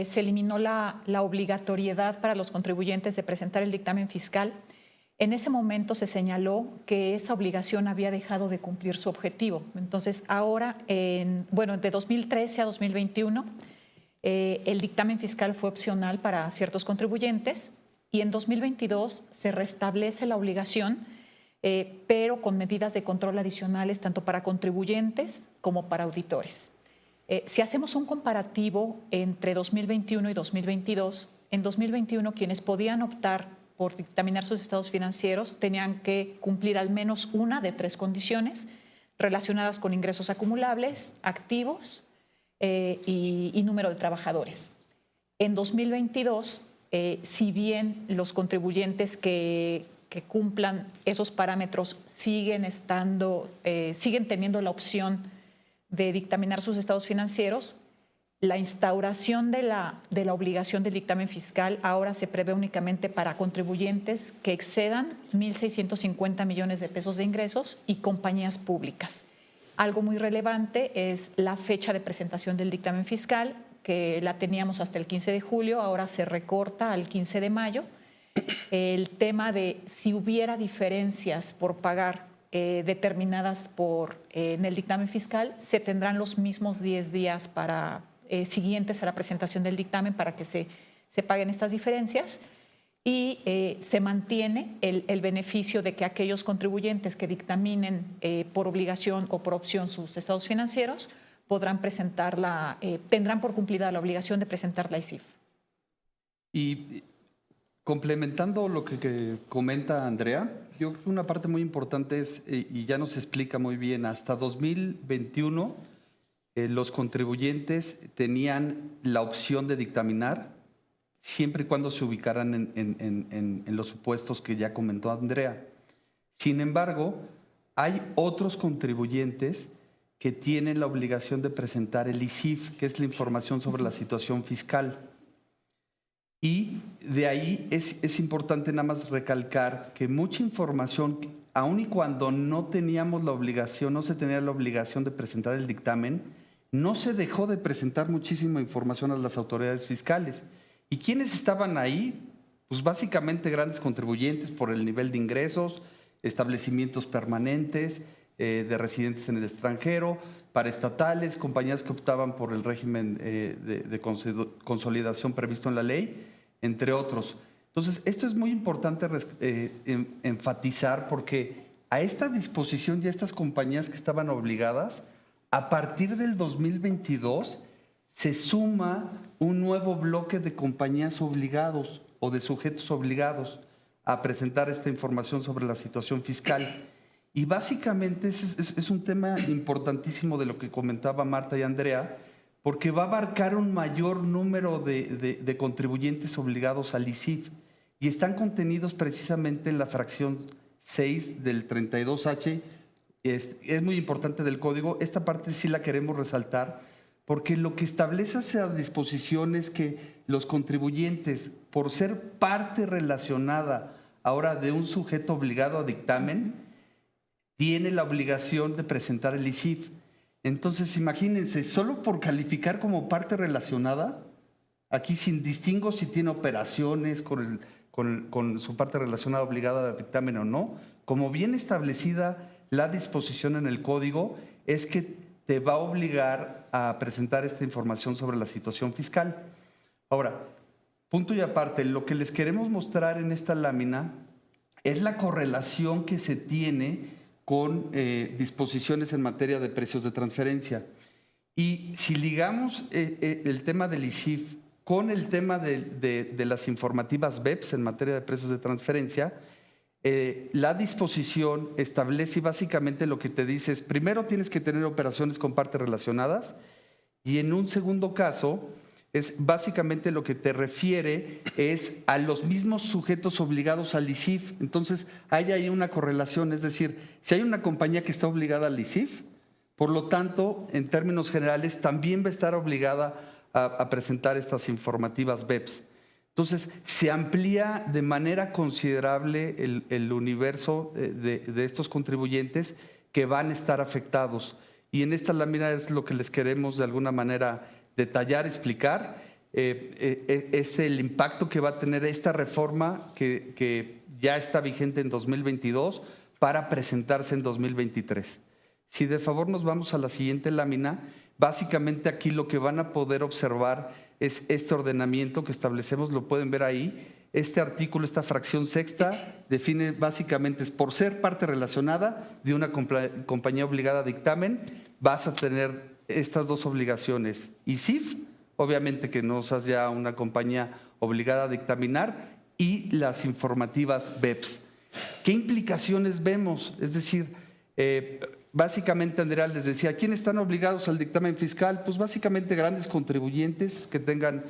se eliminó la obligatoriedad para los contribuyentes de presentar el dictamen fiscal. En ese momento se señaló que esa obligación había dejado de cumplir su objetivo. Entonces, ahora, de 2013 a 2021, el dictamen fiscal fue opcional para ciertos contribuyentes, y en 2022 se restablece la obligación, pero con medidas de control adicionales tanto para contribuyentes como para auditores. Si hacemos un comparativo entre 2021 y 2022, en 2021 quienes podían optar por dictaminar sus estados financieros tenían que cumplir al menos una de 3 condiciones relacionadas con ingresos acumulables, activos y número de trabajadores. En 2022, si bien los contribuyentes que cumplan esos parámetros siguen teniendo la opción de dictaminar sus estados financieros, la instauración de la obligación del dictamen fiscal ahora se prevé únicamente para contribuyentes que excedan 1.650 millones de pesos de ingresos y compañías públicas. Algo muy relevante es la fecha de presentación del dictamen fiscal, que la teníamos hasta el 15 de julio, ahora se recorta al 15 de mayo. El tema de si hubiera diferencias por pagar determinadas en el dictamen fiscal, se tendrán los mismos 10 días siguientes a la presentación del dictamen para que se paguen estas diferencias, y se mantiene el beneficio de que aquellos contribuyentes que dictaminen por obligación o por opción sus estados financieros tendrán por cumplida la obligación de presentar la ICIF. Y complementando lo que comenta Andrea, yo creo que una parte muy importante es, y ya nos explica muy bien, hasta 2021 los contribuyentes tenían la opción de dictaminar siempre y cuando se ubicaran en los supuestos que ya comentó Andrea. Sin embargo, hay otros contribuyentes que tienen la obligación de presentar el ICIF, que es la información sobre la situación fiscal. Y de ahí es importante nada más recalcar que mucha información, aun y cuando no teníamos la obligación, no se tenía la obligación de presentar el dictamen, no se dejó de presentar muchísima información a las autoridades fiscales. ¿Y quiénes estaban ahí? Pues básicamente grandes contribuyentes por el nivel de ingresos, establecimientos permanentes, de residentes en el extranjero, paraestatales, compañías que optaban por el régimen de consolidación previsto en la ley, entre otros. Entonces, esto es muy importante enfatizar, porque a esta disposición y a estas compañías que estaban obligadas, a partir del 2022 se suma un nuevo bloque de compañías obligados o de sujetos obligados a presentar esta información sobre la situación fiscal. Y básicamente es un tema importantísimo de lo que comentaba Marta y Andrea, porque va a abarcar un mayor número de contribuyentes obligados al ICIF, y están contenidos precisamente en la fracción 6 del 32H, es muy importante del código. Esta parte sí la queremos resaltar porque lo que establece esa disposición es que los contribuyentes, por ser parte relacionada ahora de un sujeto obligado a dictamen, tiene la obligación de presentar el ICIF. Entonces, imagínense, solo por calificar como parte relacionada, aquí sin distingo si tiene operaciones con su parte relacionada obligada a dictamen o no, como bien establecida la disposición en el código, es que te va a obligar a presentar esta información sobre la situación fiscal. Ahora, punto y aparte, lo que les queremos mostrar en esta lámina es la correlación que se tiene con disposiciones en materia de precios de transferencia. Y si ligamos el tema del ICIF con el tema de las informativas BEPS en materia de precios de transferencia, la disposición establece básicamente lo que te dice es, primero tienes que tener operaciones con partes relacionadas y en un segundo caso, es básicamente lo que te refiere es a los mismos sujetos obligados al ICIF. Entonces, hay ahí una correlación, es decir, si hay una compañía que está obligada al ICIF, por lo tanto, en términos generales, también va a estar obligada a presentar estas informativas BEPS. Entonces, se amplía de manera considerable el universo de estos contribuyentes que van a estar afectados. Y en esta lámina es lo que les queremos de alguna manera detallar, explicar, es el impacto que va a tener esta reforma que ya está vigente en 2022 para presentarse en 2023. Si de favor nos vamos a la siguiente lámina, básicamente aquí lo que van a poder observar es este ordenamiento que establecemos, lo pueden ver ahí. Este artículo, esta fracción sexta, define básicamente, es por ser parte relacionada de una compañía obligada a dictamen, vas a tener estas dos obligaciones. ICIF, obviamente que no seas ya una compañía obligada a dictaminar, y las informativas BEPS. ¿Qué implicaciones vemos? Es decir, básicamente, Andrea les decía, ¿quiénes están obligados al dictamen fiscal? Pues básicamente grandes contribuyentes que tengan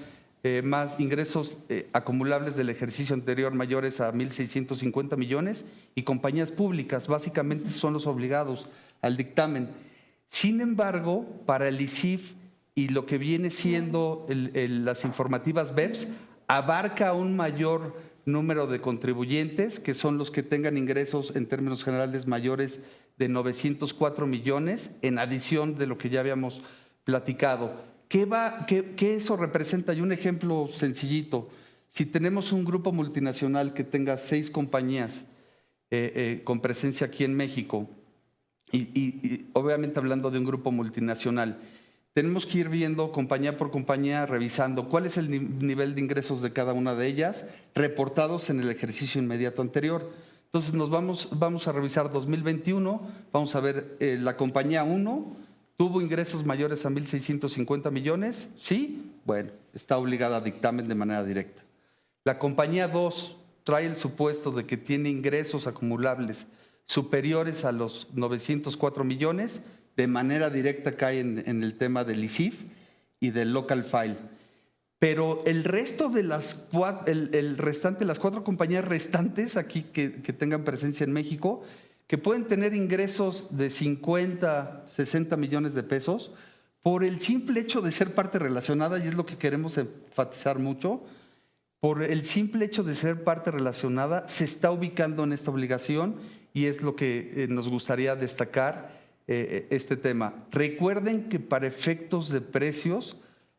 más ingresos acumulables del ejercicio anterior mayores a 1.650 millones y compañías públicas, básicamente son los obligados al dictamen. Sin embargo, para el ICIF y lo que viene siendo las informativas BEPS, abarca un mayor número de contribuyentes, que son los que tengan ingresos en términos generales mayores de 904 millones, en adición de lo que ya habíamos platicado. ¿Qué eso representa? Y un ejemplo sencillito. Si tenemos un grupo multinacional que tenga 6 compañías con presencia aquí en México, y obviamente hablando de un grupo multinacional, tenemos que ir viendo compañía por compañía, revisando cuál es el nivel de ingresos de cada una de ellas, reportados en el ejercicio inmediato anterior. Entonces nos vamos a revisar 2021, vamos a ver la compañía 1, ¿tuvo ingresos mayores a 1.650 millones? Sí, bueno, está obligada a dictamen de manera directa. La compañía 2 trae el supuesto de que tiene ingresos acumulables superiores a los 904 millones, de manera directa cae en el tema del ICIF y del local file. Pero el resto de las 4 compañías restantes aquí que tengan presencia en México, que pueden tener ingresos de 50, 60 millones de pesos, por el simple hecho de ser parte relacionada, y es lo que queremos enfatizar mucho, por el simple hecho de ser parte relacionada, se está ubicando en esta obligación y es lo que nos gustaría destacar este tema. Recuerden que para efectos de precios,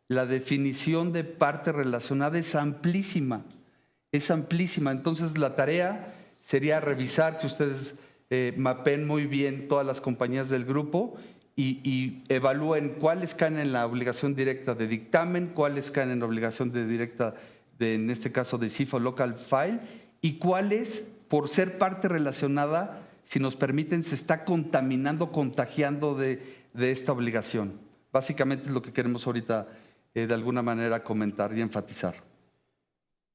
la definición de parte relacionada es amplísima. Entonces, la tarea sería revisar que ustedes mapeen muy bien todas las compañías del grupo y evalúen cuáles caen en la obligación directa de dictamen, cuáles caen en la obligación directa en este caso de CIF o local file, y cuáles, por ser parte relacionada, si nos permiten, se está contagiando de esta obligación. Básicamente es lo que queremos ahorita de alguna manera comentar y enfatizar.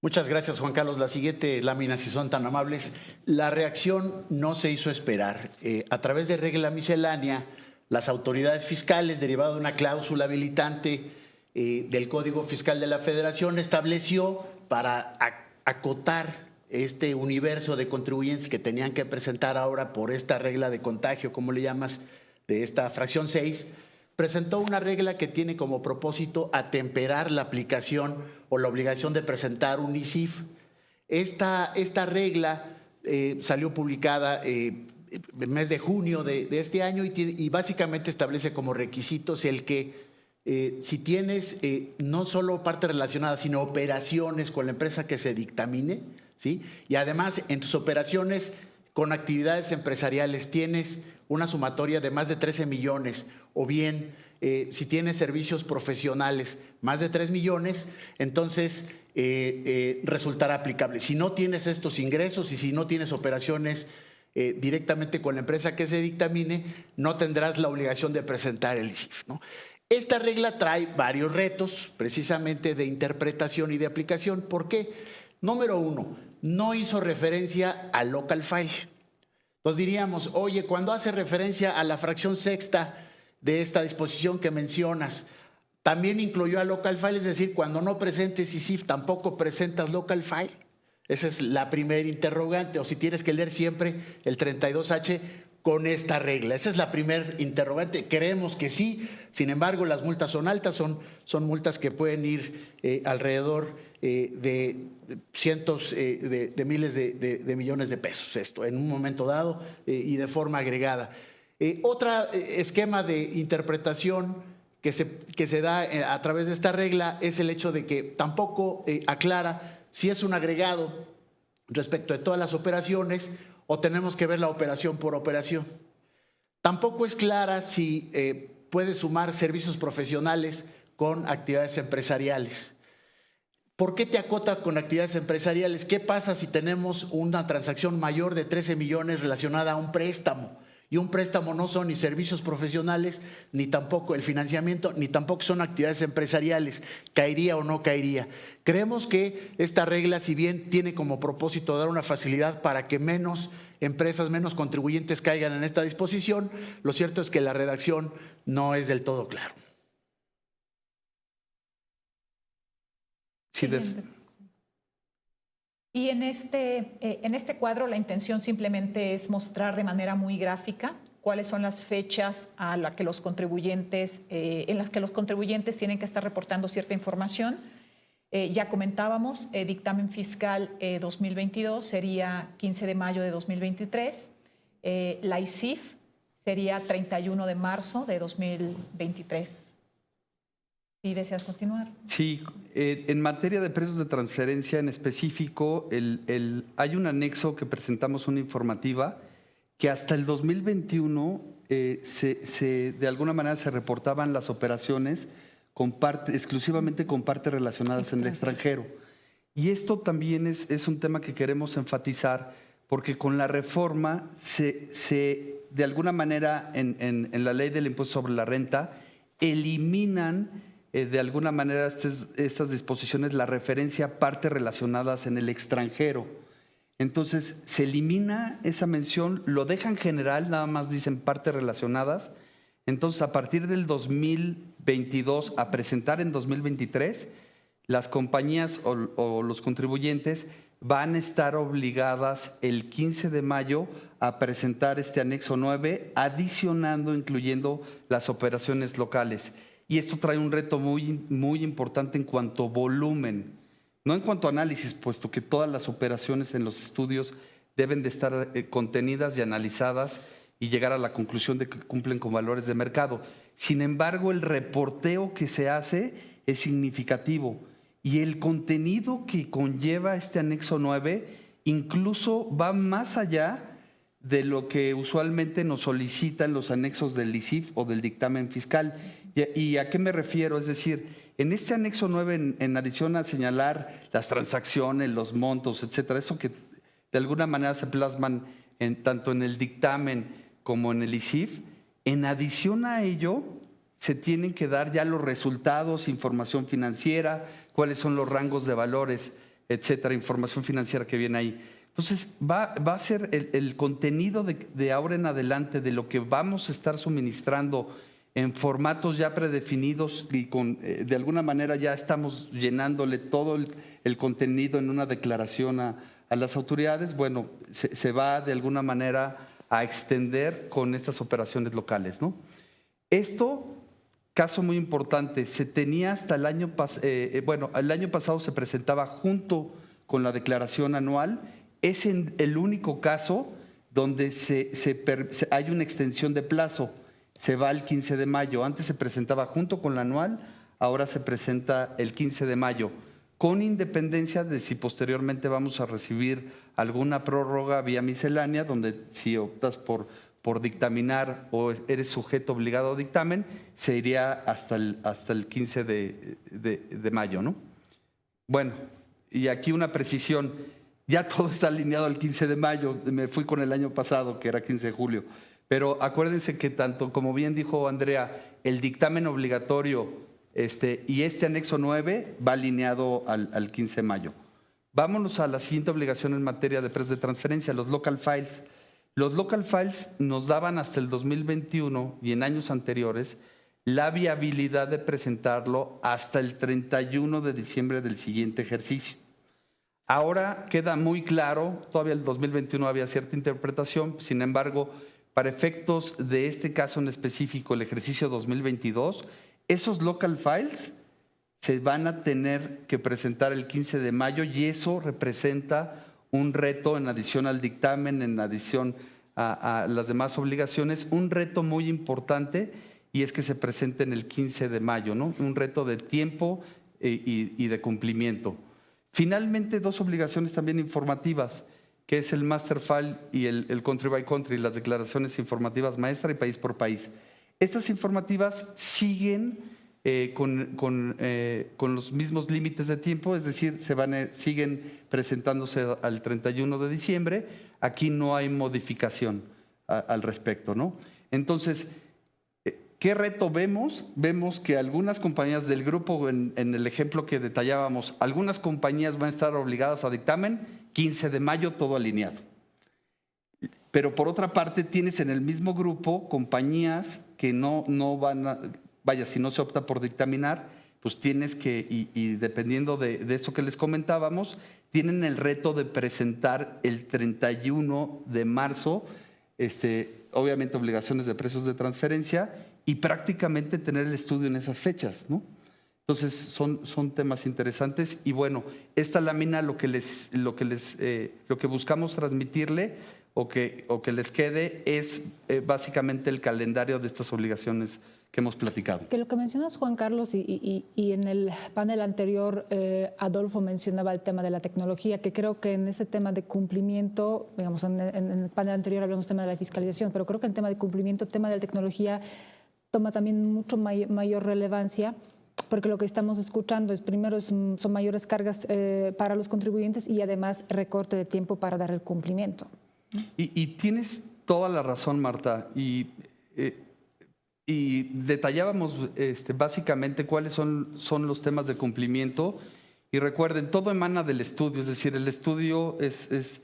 Muchas gracias, Juan Carlos. La siguiente lámina, si son tan amables. La reacción no se hizo esperar. A través de regla miscelánea, las autoridades fiscales, derivado de una cláusula habilitante del Código Fiscal de la Federación, estableció para acotar este universo de contribuyentes que tenían que presentar ahora por esta regla de contagio, ¿cómo le llamas?, de esta fracción 6, presentó una regla que tiene como propósito atemperar la aplicación o la obligación de presentar un ICIF. Esta regla salió publicada en el mes de junio de este año y básicamente establece como requisitos el que si tienes no solo parte relacionada, sino operaciones con la empresa que se dictamine, ¿sí? Y además en tus operaciones con actividades empresariales tienes una sumatoria de más de 13 millones, o bien si tienes servicios profesionales más de 3 millones, entonces resultará aplicable. Si no tienes estos ingresos y si no tienes operaciones directamente con la empresa que se dictamine, no tendrás la obligación de presentar el ICIF, ¿no? Esta regla trae varios retos, precisamente de interpretación y de aplicación. ¿Por qué? Número 1, no hizo referencia al local file. Entonces diríamos, oye, cuando hace referencia a la fracción sexta de esta disposición que mencionas, también incluyó a local file, es decir, cuando no presentes ICIF tampoco presentas local file. Esa es la primera interrogante, o si tienes que leer siempre el 32H con esta regla. Esa es la primera interrogante. Creemos que sí, sin embargo, las multas son altas, son multas que pueden ir alrededor de cientos de miles de millones de pesos, esto en un momento dado y de forma agregada. Otro esquema de interpretación que se da a través de esta regla es el hecho de que tampoco aclara si es un agregado respecto de todas las operaciones o tenemos que ver la operación por operación. Tampoco es clara si puede sumar servicios profesionales con actividades empresariales. ¿Por qué te acota con actividades empresariales? ¿Qué pasa si tenemos una transacción mayor de 13 millones relacionada a un préstamo? Y un préstamo no son ni servicios profesionales, ni tampoco el financiamiento, ni tampoco son actividades empresariales. ¿Caería o no caería? Creemos que esta regla, si bien tiene como propósito dar una facilidad para que menos empresas, menos contribuyentes caigan en esta disposición, lo cierto es que la redacción no es del todo claro. Sí, y en este cuadro la intención simplemente es mostrar de manera muy gráfica cuáles son las fechas a las que los contribuyentes, en las que los contribuyentes tienen que estar reportando cierta información. Ya comentábamos, dictamen fiscal 2022 sería 15 de mayo de 2023, la ICIF sería 31 de marzo de 2023. ¿Sí deseas continuar? Sí, en materia de precios de transferencia en específico, hay un anexo que presentamos, una informativa, que hasta el 2021 de alguna manera se reportaban las operaciones exclusivamente con partes relacionadas en el extranjero. Y esto también es un tema que queremos enfatizar porque con la reforma de alguna manera en la ley del impuesto sobre la renta eliminan de alguna manera estas disposiciones la referencia a partes relacionadas en el extranjero. Entonces se elimina esa mención, lo dejan general, nada más dicen partes relacionadas. Entonces a partir del 2022 a presentar en 2023, las compañías o los contribuyentes van a estar obligadas el 15 de mayo a presentar este anexo 9, adicionando, incluyendo las operaciones locales. Y esto trae un reto muy, muy importante en cuanto a volumen, no en cuanto a análisis, puesto que todas las operaciones en los estudios deben de estar contenidas y analizadas y llegar a la conclusión de que cumplen con valores de mercado. Sin embargo, el reporteo que se hace es significativo y el contenido que conlleva este anexo 9 incluso va más allá de lo que usualmente nos solicitan los anexos del ICIF o del dictamen fiscal. ¿Y a qué me refiero? Es decir, en este anexo 9, en adición a señalar las transacciones, los montos, etcétera, eso que de alguna manera se plasman tanto en el dictamen como en el ICIF, en adición a ello, se tienen que dar ya los resultados, información financiera, cuáles son los rangos de valores, etcétera, información financiera que viene ahí. Entonces, va a ser el contenido de ahora en adelante de lo que vamos a estar suministrando en formatos ya predefinidos y de alguna manera ya estamos llenándole todo el contenido en una declaración a a las autoridades, bueno, se va de alguna manera a extender con estas operaciones locales, ¿no? Esto, caso muy importante, se tenía hasta el año pasado, el año pasado se presentaba junto con la declaración anual. Es el único caso donde hay una extensión de plazo, se va al 15 de mayo. Antes se presentaba junto con la anual, ahora se presenta el 15 de mayo, con independencia de si posteriormente vamos a recibir alguna prórroga vía miscelánea, donde si optas por dictaminar o eres sujeto obligado a dictamen, se iría hasta el 15 de mayo, ¿no? Bueno, y aquí una precisión, ya todo está alineado al 15 de mayo, me fui con el año pasado, que era 15 de julio, pero acuérdense que tanto, como bien dijo Andrea, el dictamen obligatorio y este anexo 9 va alineado al 15 de mayo. Vámonos a la siguiente obligación en materia de precios de transferencia, los local files. Los local files nos daban hasta el 2021 y en años anteriores la viabilidad de presentarlo hasta el 31 de diciembre del siguiente ejercicio. Ahora queda muy claro, todavía el 2021 había cierta interpretación, sin embargo, para efectos de este caso en específico, el ejercicio 2022, esos local files se van a tener que presentar el 15 de mayo y eso representa un reto en adición al dictamen, en adición a las demás obligaciones, un reto muy importante y es que se presenten el 15 de mayo, ¿no? Un reto de tiempo y de cumplimiento. Finalmente, dos obligaciones también informativas, que es el Master File y el Country by Country, las declaraciones informativas maestra y país por país. Estas informativas siguen con los mismos límites de tiempo, es decir, siguen presentándose al 31 de diciembre. Aquí no hay modificación al respecto, ¿no? Entonces, ¿qué reto vemos? Vemos que algunas compañías del grupo, en el ejemplo que detallábamos, algunas compañías van a estar obligadas a dictamen, 15 de mayo, todo alineado. Pero por otra parte, tienes en el mismo grupo compañías que no van a... Vaya, si no se opta por dictaminar, pues tienes que, y dependiendo de eso que les comentábamos, tienen el reto de presentar el 31 de marzo, obviamente obligaciones de precios de transferencia y prácticamente tener el estudio en esas fechas, ¿no? Entonces son temas interesantes y bueno, esta lámina lo que buscamos transmitirle o que les quede es básicamente el calendario de estas obligaciones que hemos platicado. Que lo que mencionas, Juan Carlos, y en el panel anterior Adolfo mencionaba el tema de la tecnología, que creo que en ese tema de cumplimiento, digamos, en el panel anterior hablamos del tema de la fiscalización, pero creo que en tema de cumplimiento, el tema de la tecnología toma también mucho mayor relevancia, porque lo que estamos escuchando es, primero, son mayores cargas para los contribuyentes y además recorte de tiempo para dar el cumplimiento. Y tienes toda la razón, Marta, y detallábamos básicamente cuáles son los temas de cumplimiento. Y recuerden, todo emana del estudio, es decir, el estudio es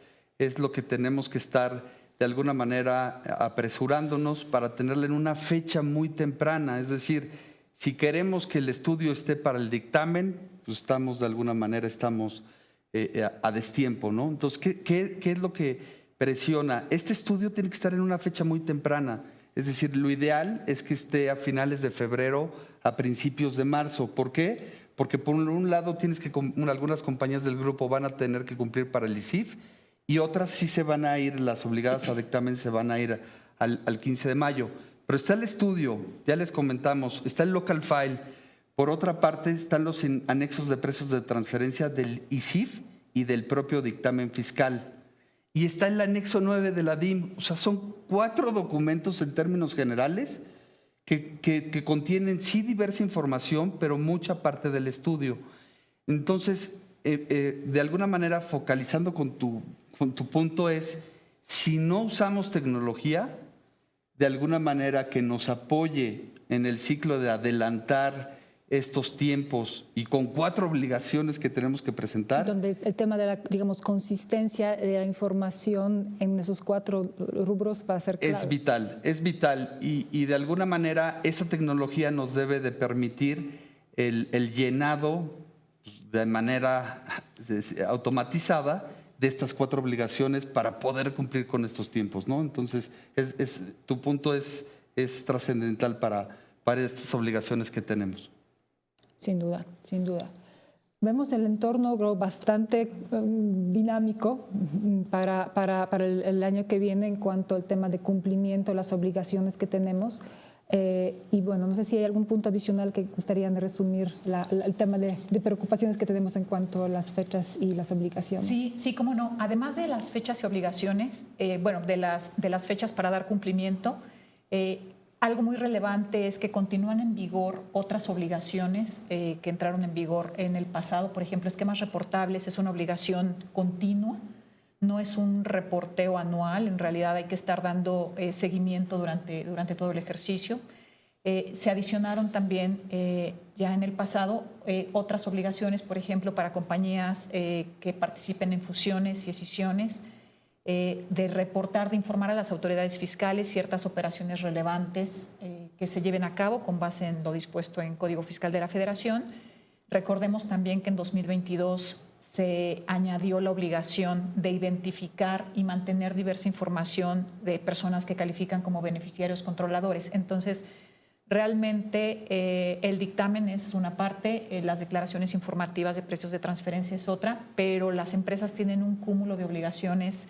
lo que tenemos que estar de alguna manera apresurándonos para tenerlo en una fecha muy temprana. Es decir, si queremos que el estudio esté para el dictamen, pues de alguna manera estamos a destiempo, ¿no? Entonces, ¿qué es lo que presiona? Este estudio tiene que estar en una fecha muy temprana. Es decir, lo ideal es que esté a finales de febrero, a principios de marzo. ¿Por qué? Porque por un lado algunas compañías del grupo van a tener que cumplir para el ICIF y otras sí se van a ir, las obligadas a dictamen se van a ir al 15 de mayo. Pero está el estudio, ya les comentamos, está el local file. Por otra parte, están los anexos de precios de transferencia del ICIF y del propio dictamen fiscal. Y está el anexo 9 de la DIM. O sea, son 4 documentos en términos generales que contienen sí diversa información, pero mucha parte del estudio. Entonces, de alguna manera, focalizando con tu punto es, si no usamos tecnología, de alguna manera que nos apoye en el ciclo de adelantar estos tiempos y con 4 obligaciones que tenemos que presentar. Donde el tema de la, digamos, consistencia de la información en esos 4 rubros va a ser clave. Es vital y de alguna manera esa tecnología nos debe de permitir el llenado de manera automatizada de estas 4 obligaciones para poder cumplir con estos tiempos, ¿no? Entonces, tu punto es trascendental para estas obligaciones que tenemos. Sin duda, sin duda. Vemos el entorno bastante dinámico para el año que viene en cuanto al tema de cumplimiento, las obligaciones que tenemos. Y bueno, no sé si hay algún punto adicional que gustarían resumir el tema de preocupaciones que tenemos en cuanto a las fechas y las obligaciones. Sí, cómo no. Además de las fechas y obligaciones, de las fechas para dar cumplimiento, algo muy relevante es que continúan en vigor otras obligaciones que entraron en vigor en el pasado. Por ejemplo, esquemas reportables es una obligación continua, no es un reporteo anual. En realidad hay que estar dando seguimiento durante todo el ejercicio. Se adicionaron también ya en el pasado otras obligaciones, por ejemplo, para compañías que participen en fusiones y escisiones, de reportar, de informar a las autoridades fiscales ciertas operaciones relevantes que se lleven a cabo con base en lo dispuesto en Código Fiscal de la Federación. Recordemos también que en 2022 se añadió la obligación de identificar y mantener diversa información de personas que califican como beneficiarios controladores. Entonces, realmente el dictamen es una parte, las declaraciones informativas de precios de transferencia es otra, pero las empresas tienen un cúmulo de obligaciones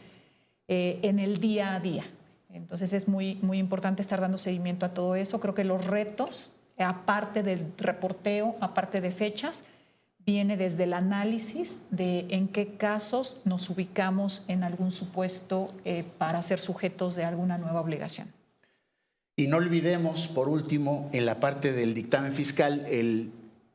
en el día a día. Entonces es muy, muy importante estar dando seguimiento a todo eso. Creo que los retos, aparte del reporteo, aparte de fechas, viene desde el análisis de en qué casos nos ubicamos en algún supuesto para ser sujetos de alguna nueva obligación. Y no olvidemos, por último, en la parte del dictamen fiscal,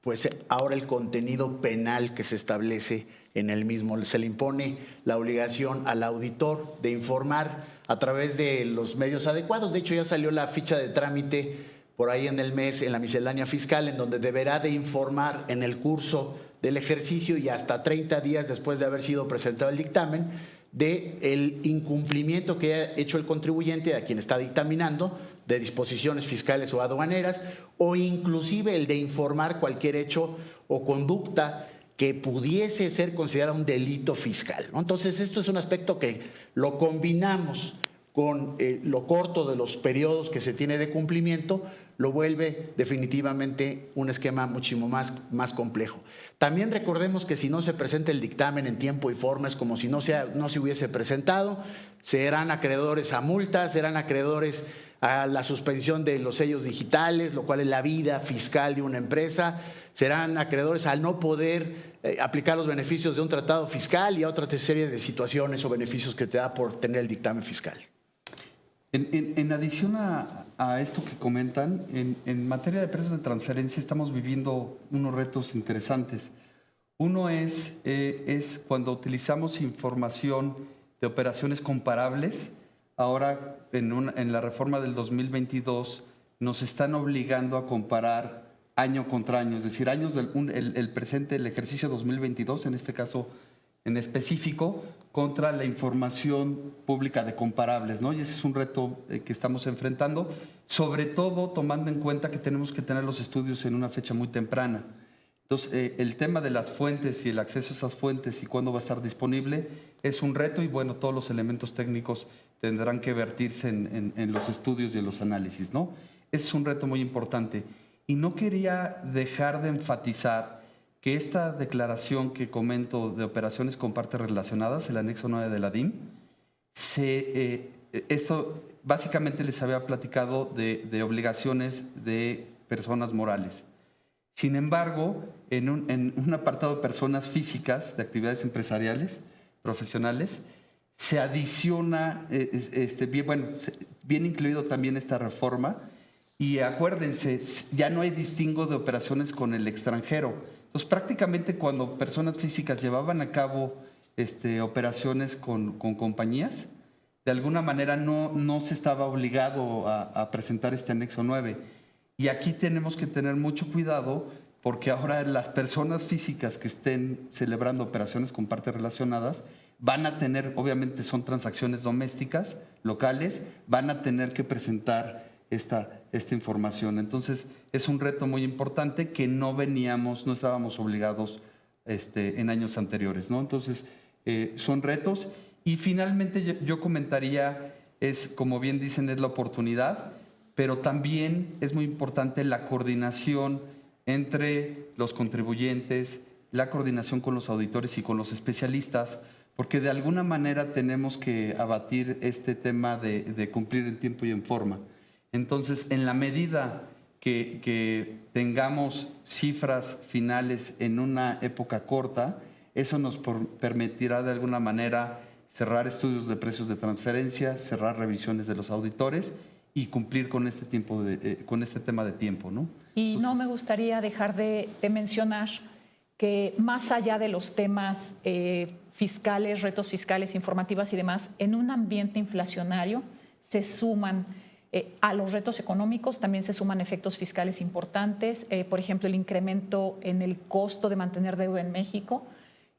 pues ahora el contenido penal que se establece en el mismo. Se le impone la obligación al auditor de informar a través de los medios adecuados. De hecho, ya salió la ficha de trámite por ahí en el mes, en la miscelánea fiscal, en donde deberá de informar en el curso del ejercicio y hasta 30 días después de haber sido presentado el dictamen del incumplimiento que ha hecho el contribuyente a quien está dictaminando de disposiciones fiscales o aduaneras, o inclusive el de informar cualquier hecho o conducta que pudiese ser considerado un delito fiscal, ¿no? Entonces, esto es un aspecto que lo combinamos con lo corto de los periodos que se tiene de cumplimiento, lo vuelve definitivamente un esquema muchísimo más complejo. También recordemos que si no se presenta el dictamen en tiempo y forma, es como si no se hubiese presentado, serán acreedores a multas, serán acreedores a la suspensión de los sellos digitales, lo cual es la vida fiscal de una empresa, serán acreedores al no poder aplicar los beneficios de un tratado fiscal y a otra serie de situaciones o beneficios que te da por tener el dictamen fiscal. En adición a esto que comentan, en materia de precios de transferencia estamos viviendo unos retos interesantes. Uno es cuando utilizamos información de operaciones comparables. Ahora, en la reforma del 2022, nos están obligando a comparar año contra año, es decir, años el presente, el ejercicio 2022, en este caso en específico, contra la información pública de comparables, ¿no? Y ese es un reto que estamos enfrentando, sobre todo tomando en cuenta que tenemos que tener los estudios en una fecha muy temprana. Entonces, el tema de las fuentes y el acceso a esas fuentes y cuándo va a estar disponible es un reto y, bueno, todos los elementos técnicos tendrán que vertirse en los estudios y en los análisis, ¿no? Ese es un reto muy importante. Y no quería dejar de enfatizar que esta declaración que comento de operaciones con partes relacionadas, el anexo 9 de la DIM, esto básicamente les había platicado de obligaciones de personas morales. Sin embargo, en un apartado de personas físicas, de actividades empresariales, profesionales, se adiciona, bien incluido también esta reforma, y acuérdense, ya no hay distingo de operaciones con el extranjero. Entonces, prácticamente cuando personas físicas llevaban a cabo operaciones con compañías, de alguna manera no se estaba obligado a presentar este anexo 9. Y aquí tenemos que tener mucho cuidado porque ahora las personas físicas que estén celebrando operaciones con partes relacionadas van a tener, obviamente son transacciones domésticas, locales, van a tener que presentar esta información. Entonces, es un reto muy importante que no estábamos obligados en años anteriores, ¿no? Entonces, son retos. Y finalmente yo comentaría, como bien dicen, es la oportunidad, pero también es muy importante la coordinación entre los contribuyentes, la coordinación con los auditores y con los especialistas, porque de alguna manera tenemos que abatir este tema de cumplir en tiempo y en forma. Entonces, en la medida que tengamos cifras finales en una época corta, eso nos permitirá de alguna manera cerrar estudios de precios de transferencia, cerrar revisiones de los auditores y cumplir con este tema de tiempo, ¿no? Y no me gustaría dejar de mencionar que más allá de los temas fiscales, retos fiscales, informativas y demás, en un ambiente inflacionario se suman a los retos económicos, también se suman efectos fiscales importantes, por ejemplo, el incremento en el costo de mantener deuda en México,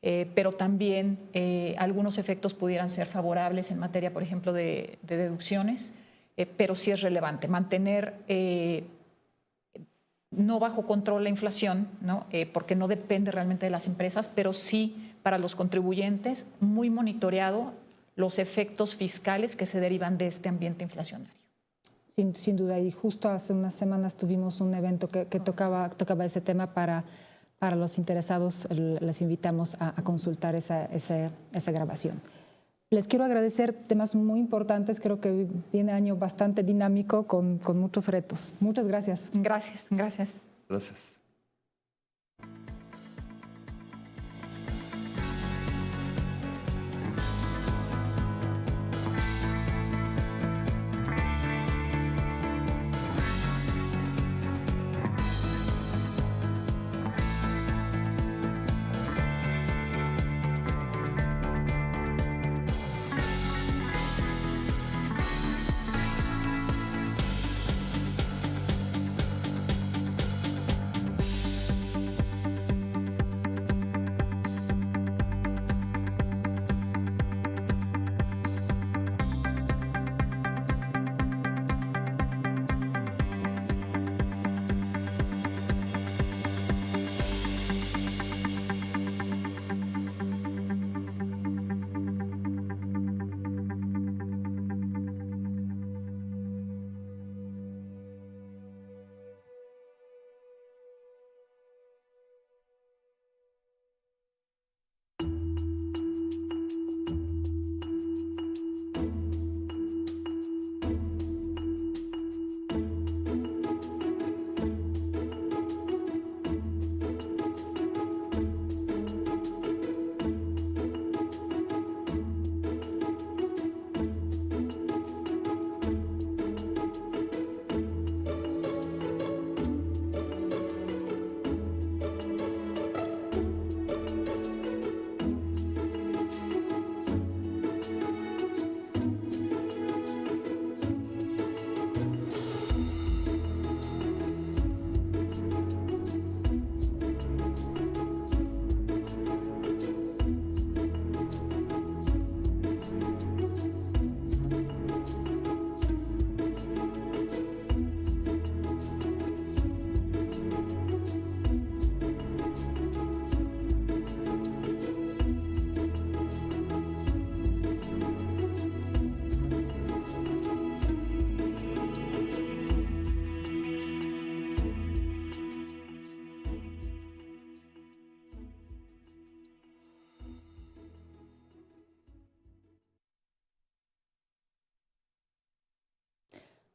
pero también algunos efectos pudieran ser favorables en materia, por ejemplo, de deducciones, pero sí es relevante mantener no bajo control la inflación, ¿no? Porque no depende realmente de las empresas, pero sí para los contribuyentes, muy monitoreado los efectos fiscales que se derivan de este ambiente inflacionario. Sin duda, y justo hace unas semanas tuvimos un evento que tocaba ese tema para los interesados. Les invitamos a consultar esa grabación. Les quiero agradecer, temas muy importantes. Creo que viene año bastante dinámico con muchos retos. Muchas gracias. Gracias. Gracias.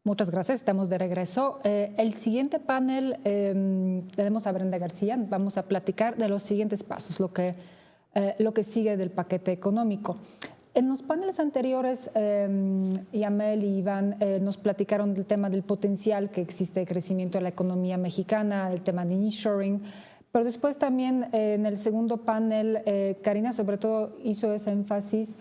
Muchas gracias, estamos de regreso. El siguiente panel tenemos a Brenda García. Vamos a platicar de los siguientes pasos, lo que sigue del paquete económico. En los paneles anteriores, Yamel y Iván nos platicaron del tema del potencial que existe de crecimiento de la economía mexicana, el tema de nearshoring, pero después también en el segundo panel, Karina sobre todo hizo ese énfasis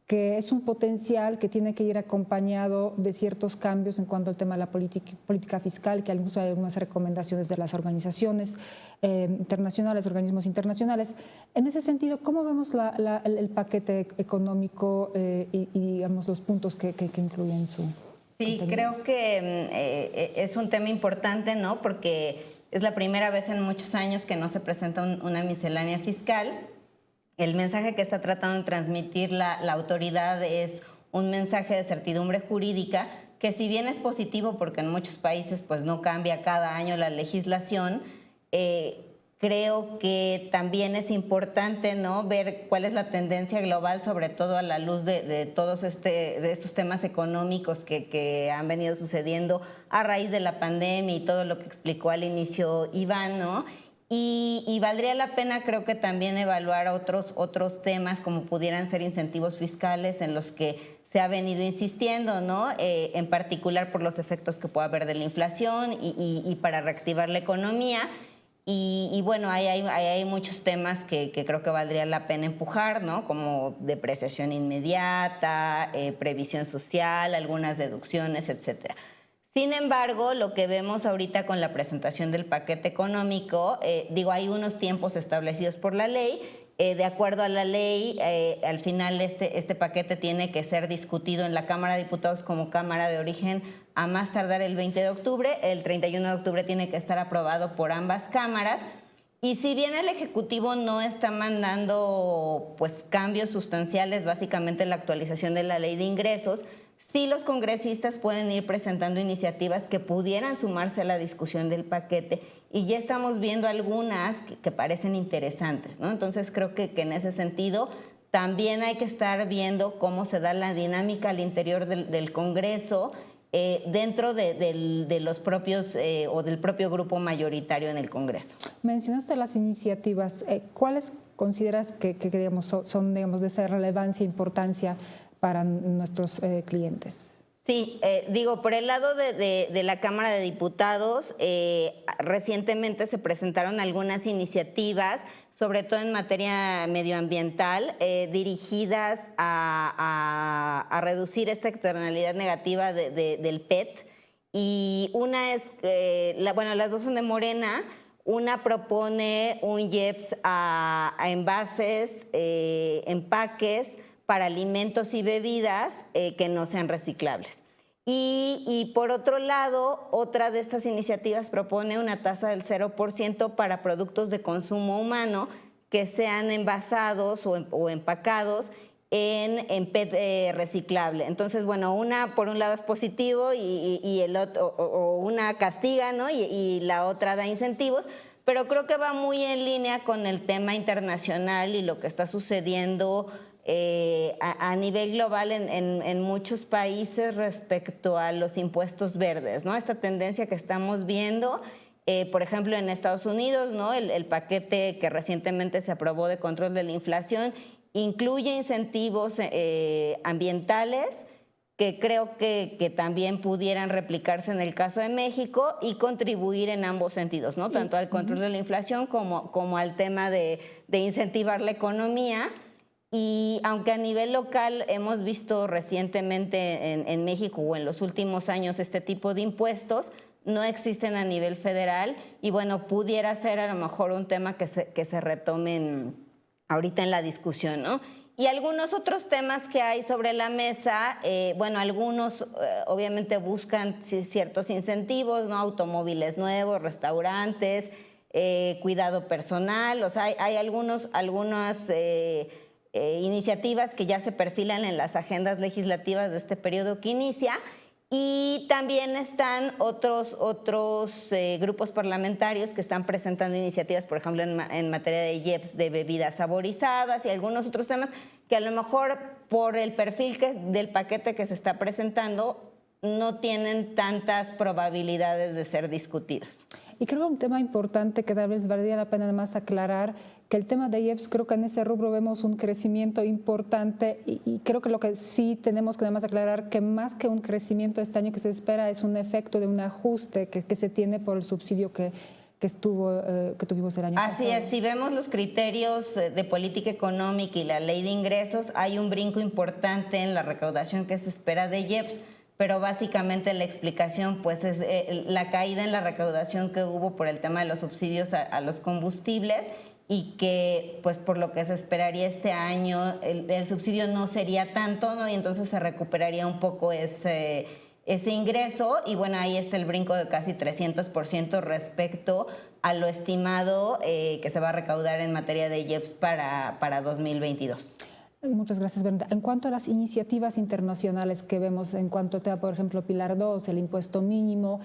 que es un potencial que tiene que ir acompañado de ciertos cambios en cuanto al tema de la política fiscal, que incluso hay algunas recomendaciones de las organizaciones internacionales, organismos internacionales. En ese sentido, ¿cómo vemos el paquete económico y digamos, los puntos que incluyen su contenido? Creo que es un tema importante, ¿no? Porque es la primera vez en muchos años que no se presenta una miscelánea fiscal. el mensaje que está tratando de transmitir la autoridad es un mensaje de certidumbre jurídica, que si bien es positivo porque en muchos países pues no cambia cada año la legislación, creo que también es importante, ¿no?, ver cuál es la tendencia global, sobre todo a la luz de todos de estos temas económicos que han venido sucediendo a raíz de la pandemia y todo lo que explicó al inicio Iván, ¿no? Y valdría la pena, creo que también evaluar otros temas como pudieran ser incentivos fiscales en los que se ha venido insistiendo, ¿no? En particular por los efectos que pueda haber de la inflación y para reactivar la economía. Y bueno, hay muchos temas que creo que valdría la pena empujar, ¿no? Como depreciación inmediata, previsión social, algunas deducciones, etcétera. Sin embargo, lo que vemos ahorita con la presentación del paquete económico, hay unos tiempos establecidos por la ley. De acuerdo a la ley, al final este paquete tiene que ser discutido en la Cámara de Diputados como Cámara de Origen a más tardar el 20 de octubre. El 31 de octubre tiene que estar aprobado por ambas cámaras. Y si bien el Ejecutivo no está mandando pues cambios sustanciales, básicamente la actualización de la Ley de Ingresos, sí los congresistas pueden ir presentando iniciativas que pudieran sumarse a la discusión del paquete, y ya estamos viendo algunas que parecen interesantes, ¿no? Entonces creo que en ese sentido también hay que estar viendo cómo se da la dinámica al interior del Congreso, dentro de los propios o del propio grupo mayoritario en el Congreso. Mencionaste las iniciativas. ¿Cuáles consideras que digamos, son digamos, de esa relevancia e importancia para nuestros clientes? Sí, por el lado de la Cámara de Diputados, recientemente se presentaron algunas iniciativas, sobre todo en materia medioambiental, dirigidas a reducir esta externalidad negativa del PET. Y una es, las dos son de Morena. Una propone un IEPS a envases, empaques para alimentos y bebidas que no sean reciclables. Y por otro lado, otra de estas iniciativas propone una tasa del 0% para productos de consumo humano que sean envasados o empacados en PET reciclable. Entonces, una por un lado es positivo y el otro, o una castiga, ¿no? Y la otra da incentivos, pero creo que va muy en línea con el tema internacional y lo que está sucediendo a nivel global en muchos países respecto a los impuestos verdes, ¿no? Esta tendencia que estamos viendo, por ejemplo, en Estados Unidos, ¿no? El paquete que recientemente se aprobó de control de la inflación incluye incentivos ambientales que creo que también pudieran replicarse en el caso de México y contribuir en ambos sentidos, ¿no? Tanto al control de la inflación como al tema de incentivar la economía. Y aunque a nivel local hemos visto recientemente en México o en los últimos años este tipo de impuestos, no existen a nivel federal y pudiera ser a lo mejor un tema que se retomen ahorita en la discusión, ¿no? Y algunos otros temas que hay sobre la mesa, algunos obviamente buscan ciertos incentivos, ¿no? Automóviles nuevos, restaurantes, cuidado personal, o sea, hay algunas iniciativas que ya se perfilan en las agendas legislativas de este periodo que inicia, y también están otros grupos parlamentarios que están presentando iniciativas, por ejemplo, en materia de IEPS de bebidas saborizadas y algunos otros temas que a lo mejor por el perfil del paquete que se está presentando no tienen tantas probabilidades de ser discutidos. Y creo que un tema importante que tal vez valdría la pena además aclarar, que el tema de IEPS, creo que en ese rubro vemos un crecimiento importante y creo que lo que sí tenemos que además aclarar, que más que un crecimiento este año que se espera es un efecto de un ajuste que se tiene por el subsidio que tuvimos el año pasado. Así es, si vemos los criterios de política económica y la ley de ingresos, hay un brinco importante en la recaudación que se espera de IEPS, pero básicamente la explicación pues es la caída en la recaudación que hubo por el tema de los subsidios a los combustibles, y que pues por lo que se esperaría este año el subsidio no sería tanto, ¿no? Y entonces se recuperaría un poco ese ese ingreso, y bueno, ahí está el brinco de casi 300% respecto a lo estimado que se va a recaudar en materia de IEPS para 2022. Muchas gracias, Brenda. En cuanto a las iniciativas internacionales que vemos en cuanto a, por ejemplo, Pilar 2, el impuesto mínimo,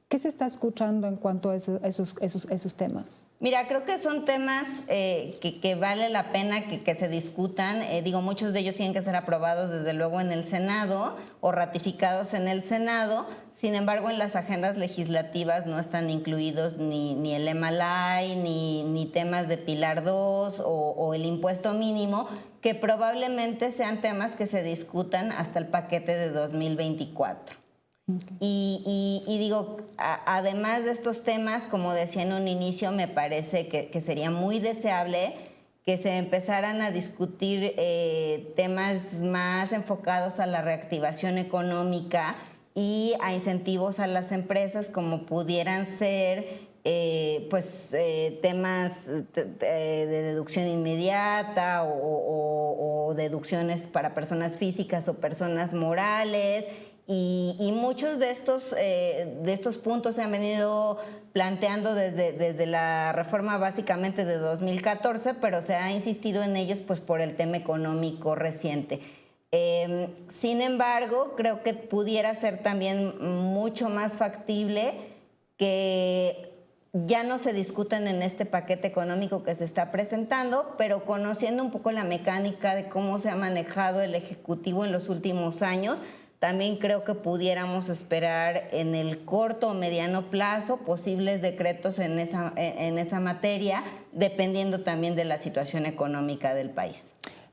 ¿qué se está escuchando en cuanto a esos temas? Mira, creo que son temas que vale la pena que se discutan. Muchos de ellos tienen que ser aprobados desde luego en el Senado o ratificados en el Senado. Sin embargo, en las agendas legislativas no están incluidos ni el EMALAI, ni temas de Pilar 2 o el impuesto mínimo, que probablemente sean temas que se discutan hasta el paquete de 2024. Además de estos temas, como decía en un inicio, me parece que sería muy deseable que se empezaran a discutir temas más enfocados a la reactivación económica y a incentivos a las empresas, como pudieran ser temas de deducción inmediata o deducciones para personas físicas o personas morales. Y muchos de estos puntos se han venido planteando desde la reforma básicamente de 2014, pero se ha insistido en ellos pues por el tema económico reciente. Sin embargo, creo que pudiera ser también mucho más factible que ya no se discutan en este paquete económico que se está presentando, pero conociendo un poco la mecánica de cómo se ha manejado el Ejecutivo en los últimos años, también creo que pudiéramos esperar en el corto o mediano plazo posibles decretos en esa materia, dependiendo también de la situación económica del país.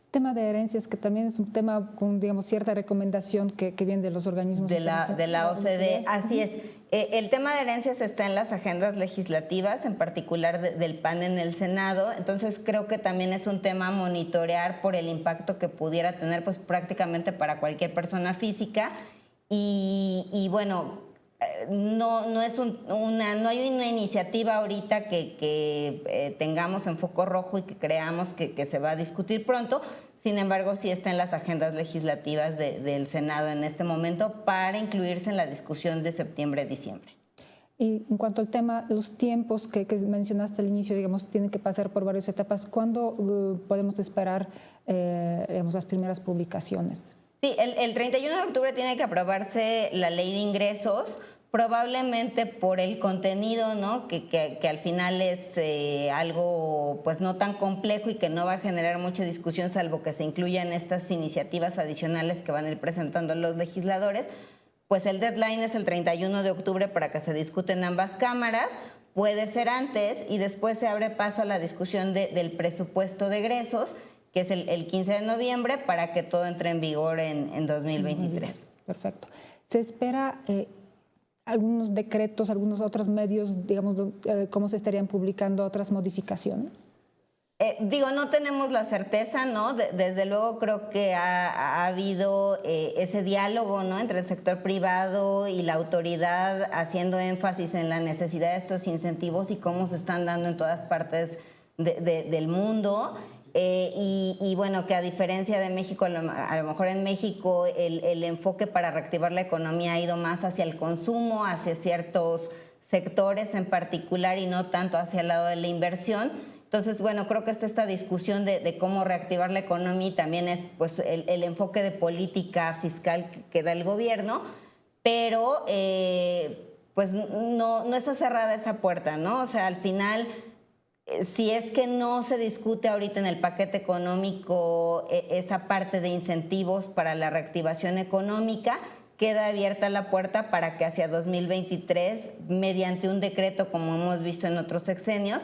Tema de herencias, que también es un tema con, digamos, cierta recomendación que viene de los organismos de la OCDE. Así es. El tema de herencias está en las agendas legislativas, en particular del PAN en el Senado. Entonces creo que también es un tema a monitorear por el impacto que pudiera tener pues prácticamente para cualquier persona física. Y bueno, no hay una iniciativa ahorita que tengamos en foco rojo y que creamos que se va a discutir pronto. Sin embargo, sí está en las agendas legislativas del Senado en este momento para incluirse en la discusión de septiembre-diciembre. Y en cuanto al tema, los tiempos que mencionaste al inicio, digamos, tienen que pasar por varias etapas. ¿Cuándo podemos esperar las primeras publicaciones? Sí, el 31 de octubre tiene que aprobarse la ley de ingresos, probablemente por el contenido, ¿no? Que al final es algo pues no tan complejo y que no va a generar mucha discusión, salvo que se incluyan estas iniciativas adicionales que van a ir presentando los legisladores. Pues el deadline es el 31 de octubre para que se discuten ambas cámaras. Puede ser antes y después se abre paso a la discusión del presupuesto de egresos, que es el 15 de noviembre, para que todo entre en vigor en 2023. Perfecto. ¿Se espera algunos decretos, algunos otros medios, digamos, cómo se estarían publicando otras modificaciones? No tenemos la certeza, ¿no? Desde luego creo que ha habido ese diálogo, ¿no?, entre el sector privado y la autoridad, haciendo énfasis en la necesidad de estos incentivos y cómo se están dando en todas partes del mundo. Y bueno, que a diferencia de México, a lo mejor en México el enfoque para reactivar la economía ha ido más hacia el consumo, hacia ciertos sectores en particular y no tanto hacia el lado de la inversión. Entonces, bueno, creo que está esta discusión de cómo reactivar la economía y también es pues el enfoque de política fiscal que da el gobierno, pero pues no está cerrada esa puerta, ¿no? O sea, al final, si es que no se discute ahorita en el paquete económico esa parte de incentivos para la reactivación económica, queda abierta la puerta para que hacia 2023, mediante un decreto como hemos visto en otros sexenios,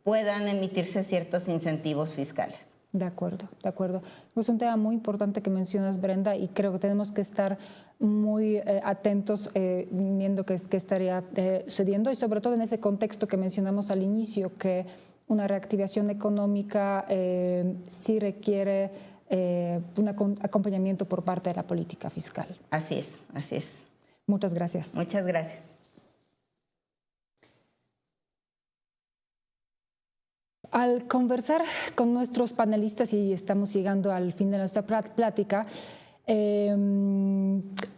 puedan emitirse ciertos incentivos fiscales. De acuerdo, de acuerdo. Es un tema muy importante que mencionas, Brenda, y creo que tenemos que estar muy atentos viendo qué estaría sucediendo y sobre todo en ese contexto que mencionamos al inicio, que una reactivación económica sí requiere un acompañamiento por parte de la política fiscal. Así es, así es. Muchas gracias. Muchas gracias. Al conversar con nuestros panelistas, y estamos llegando al fin de nuestra plática,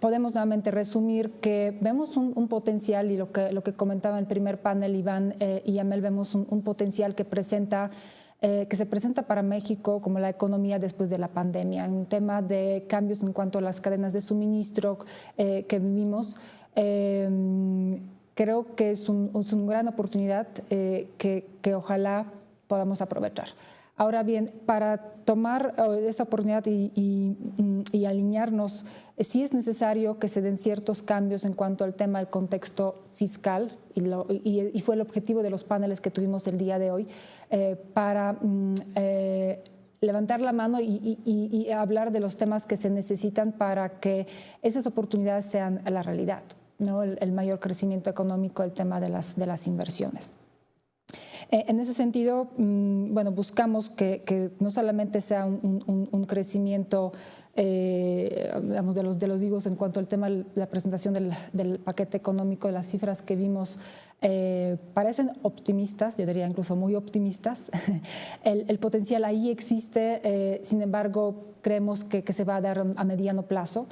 podemos nuevamente resumir que vemos un potencial, y lo que comentaba en el primer panel Iván y Amel, vemos un potencial que se presenta para México como la economía después de la pandemia, un tema de cambios en cuanto a las cadenas de suministro que vivimos. Creo que es una gran oportunidad que ojalá podamos aprovechar. Ahora bien, para tomar esa oportunidad y alinearnos, sí es necesario que se den ciertos cambios en cuanto al tema del contexto fiscal, y fue el objetivo de los paneles que tuvimos el día de hoy, para levantar la mano y hablar de los temas que se necesitan para que esas oportunidades sean la realidad, ¿no? El mayor crecimiento económico, el tema de las inversiones. En ese sentido, bueno, buscamos que no solamente sea un crecimiento, digamos, de los digos en cuanto al tema de la presentación del paquete económico, de las cifras que vimos parecen optimistas, yo diría incluso muy optimistas. El potencial ahí existe, sin embargo, creemos que se va a dar a mediano plazo.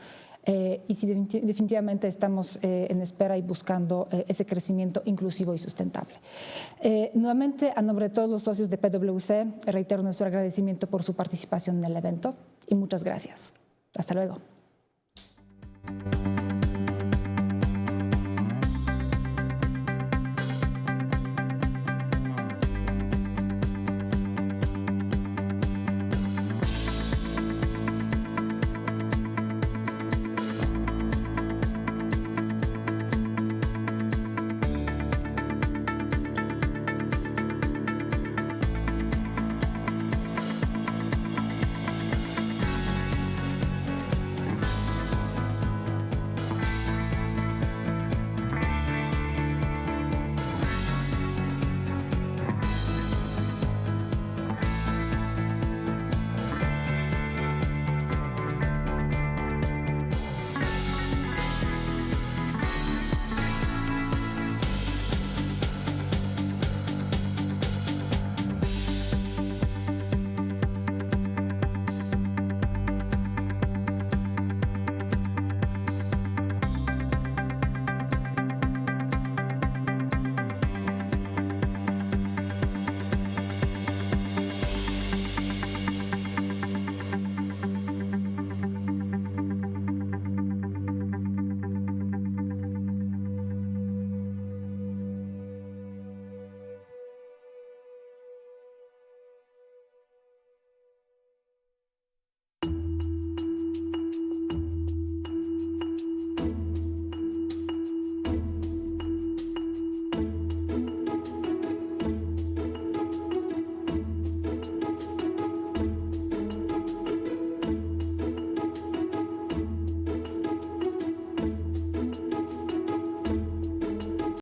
Y sí, definitivamente estamos en espera y buscando ese crecimiento inclusivo y sustentable. Nuevamente, a nombre de todos los socios de PwC, reitero nuestro agradecimiento por su participación en el evento y muchas gracias. Hasta luego.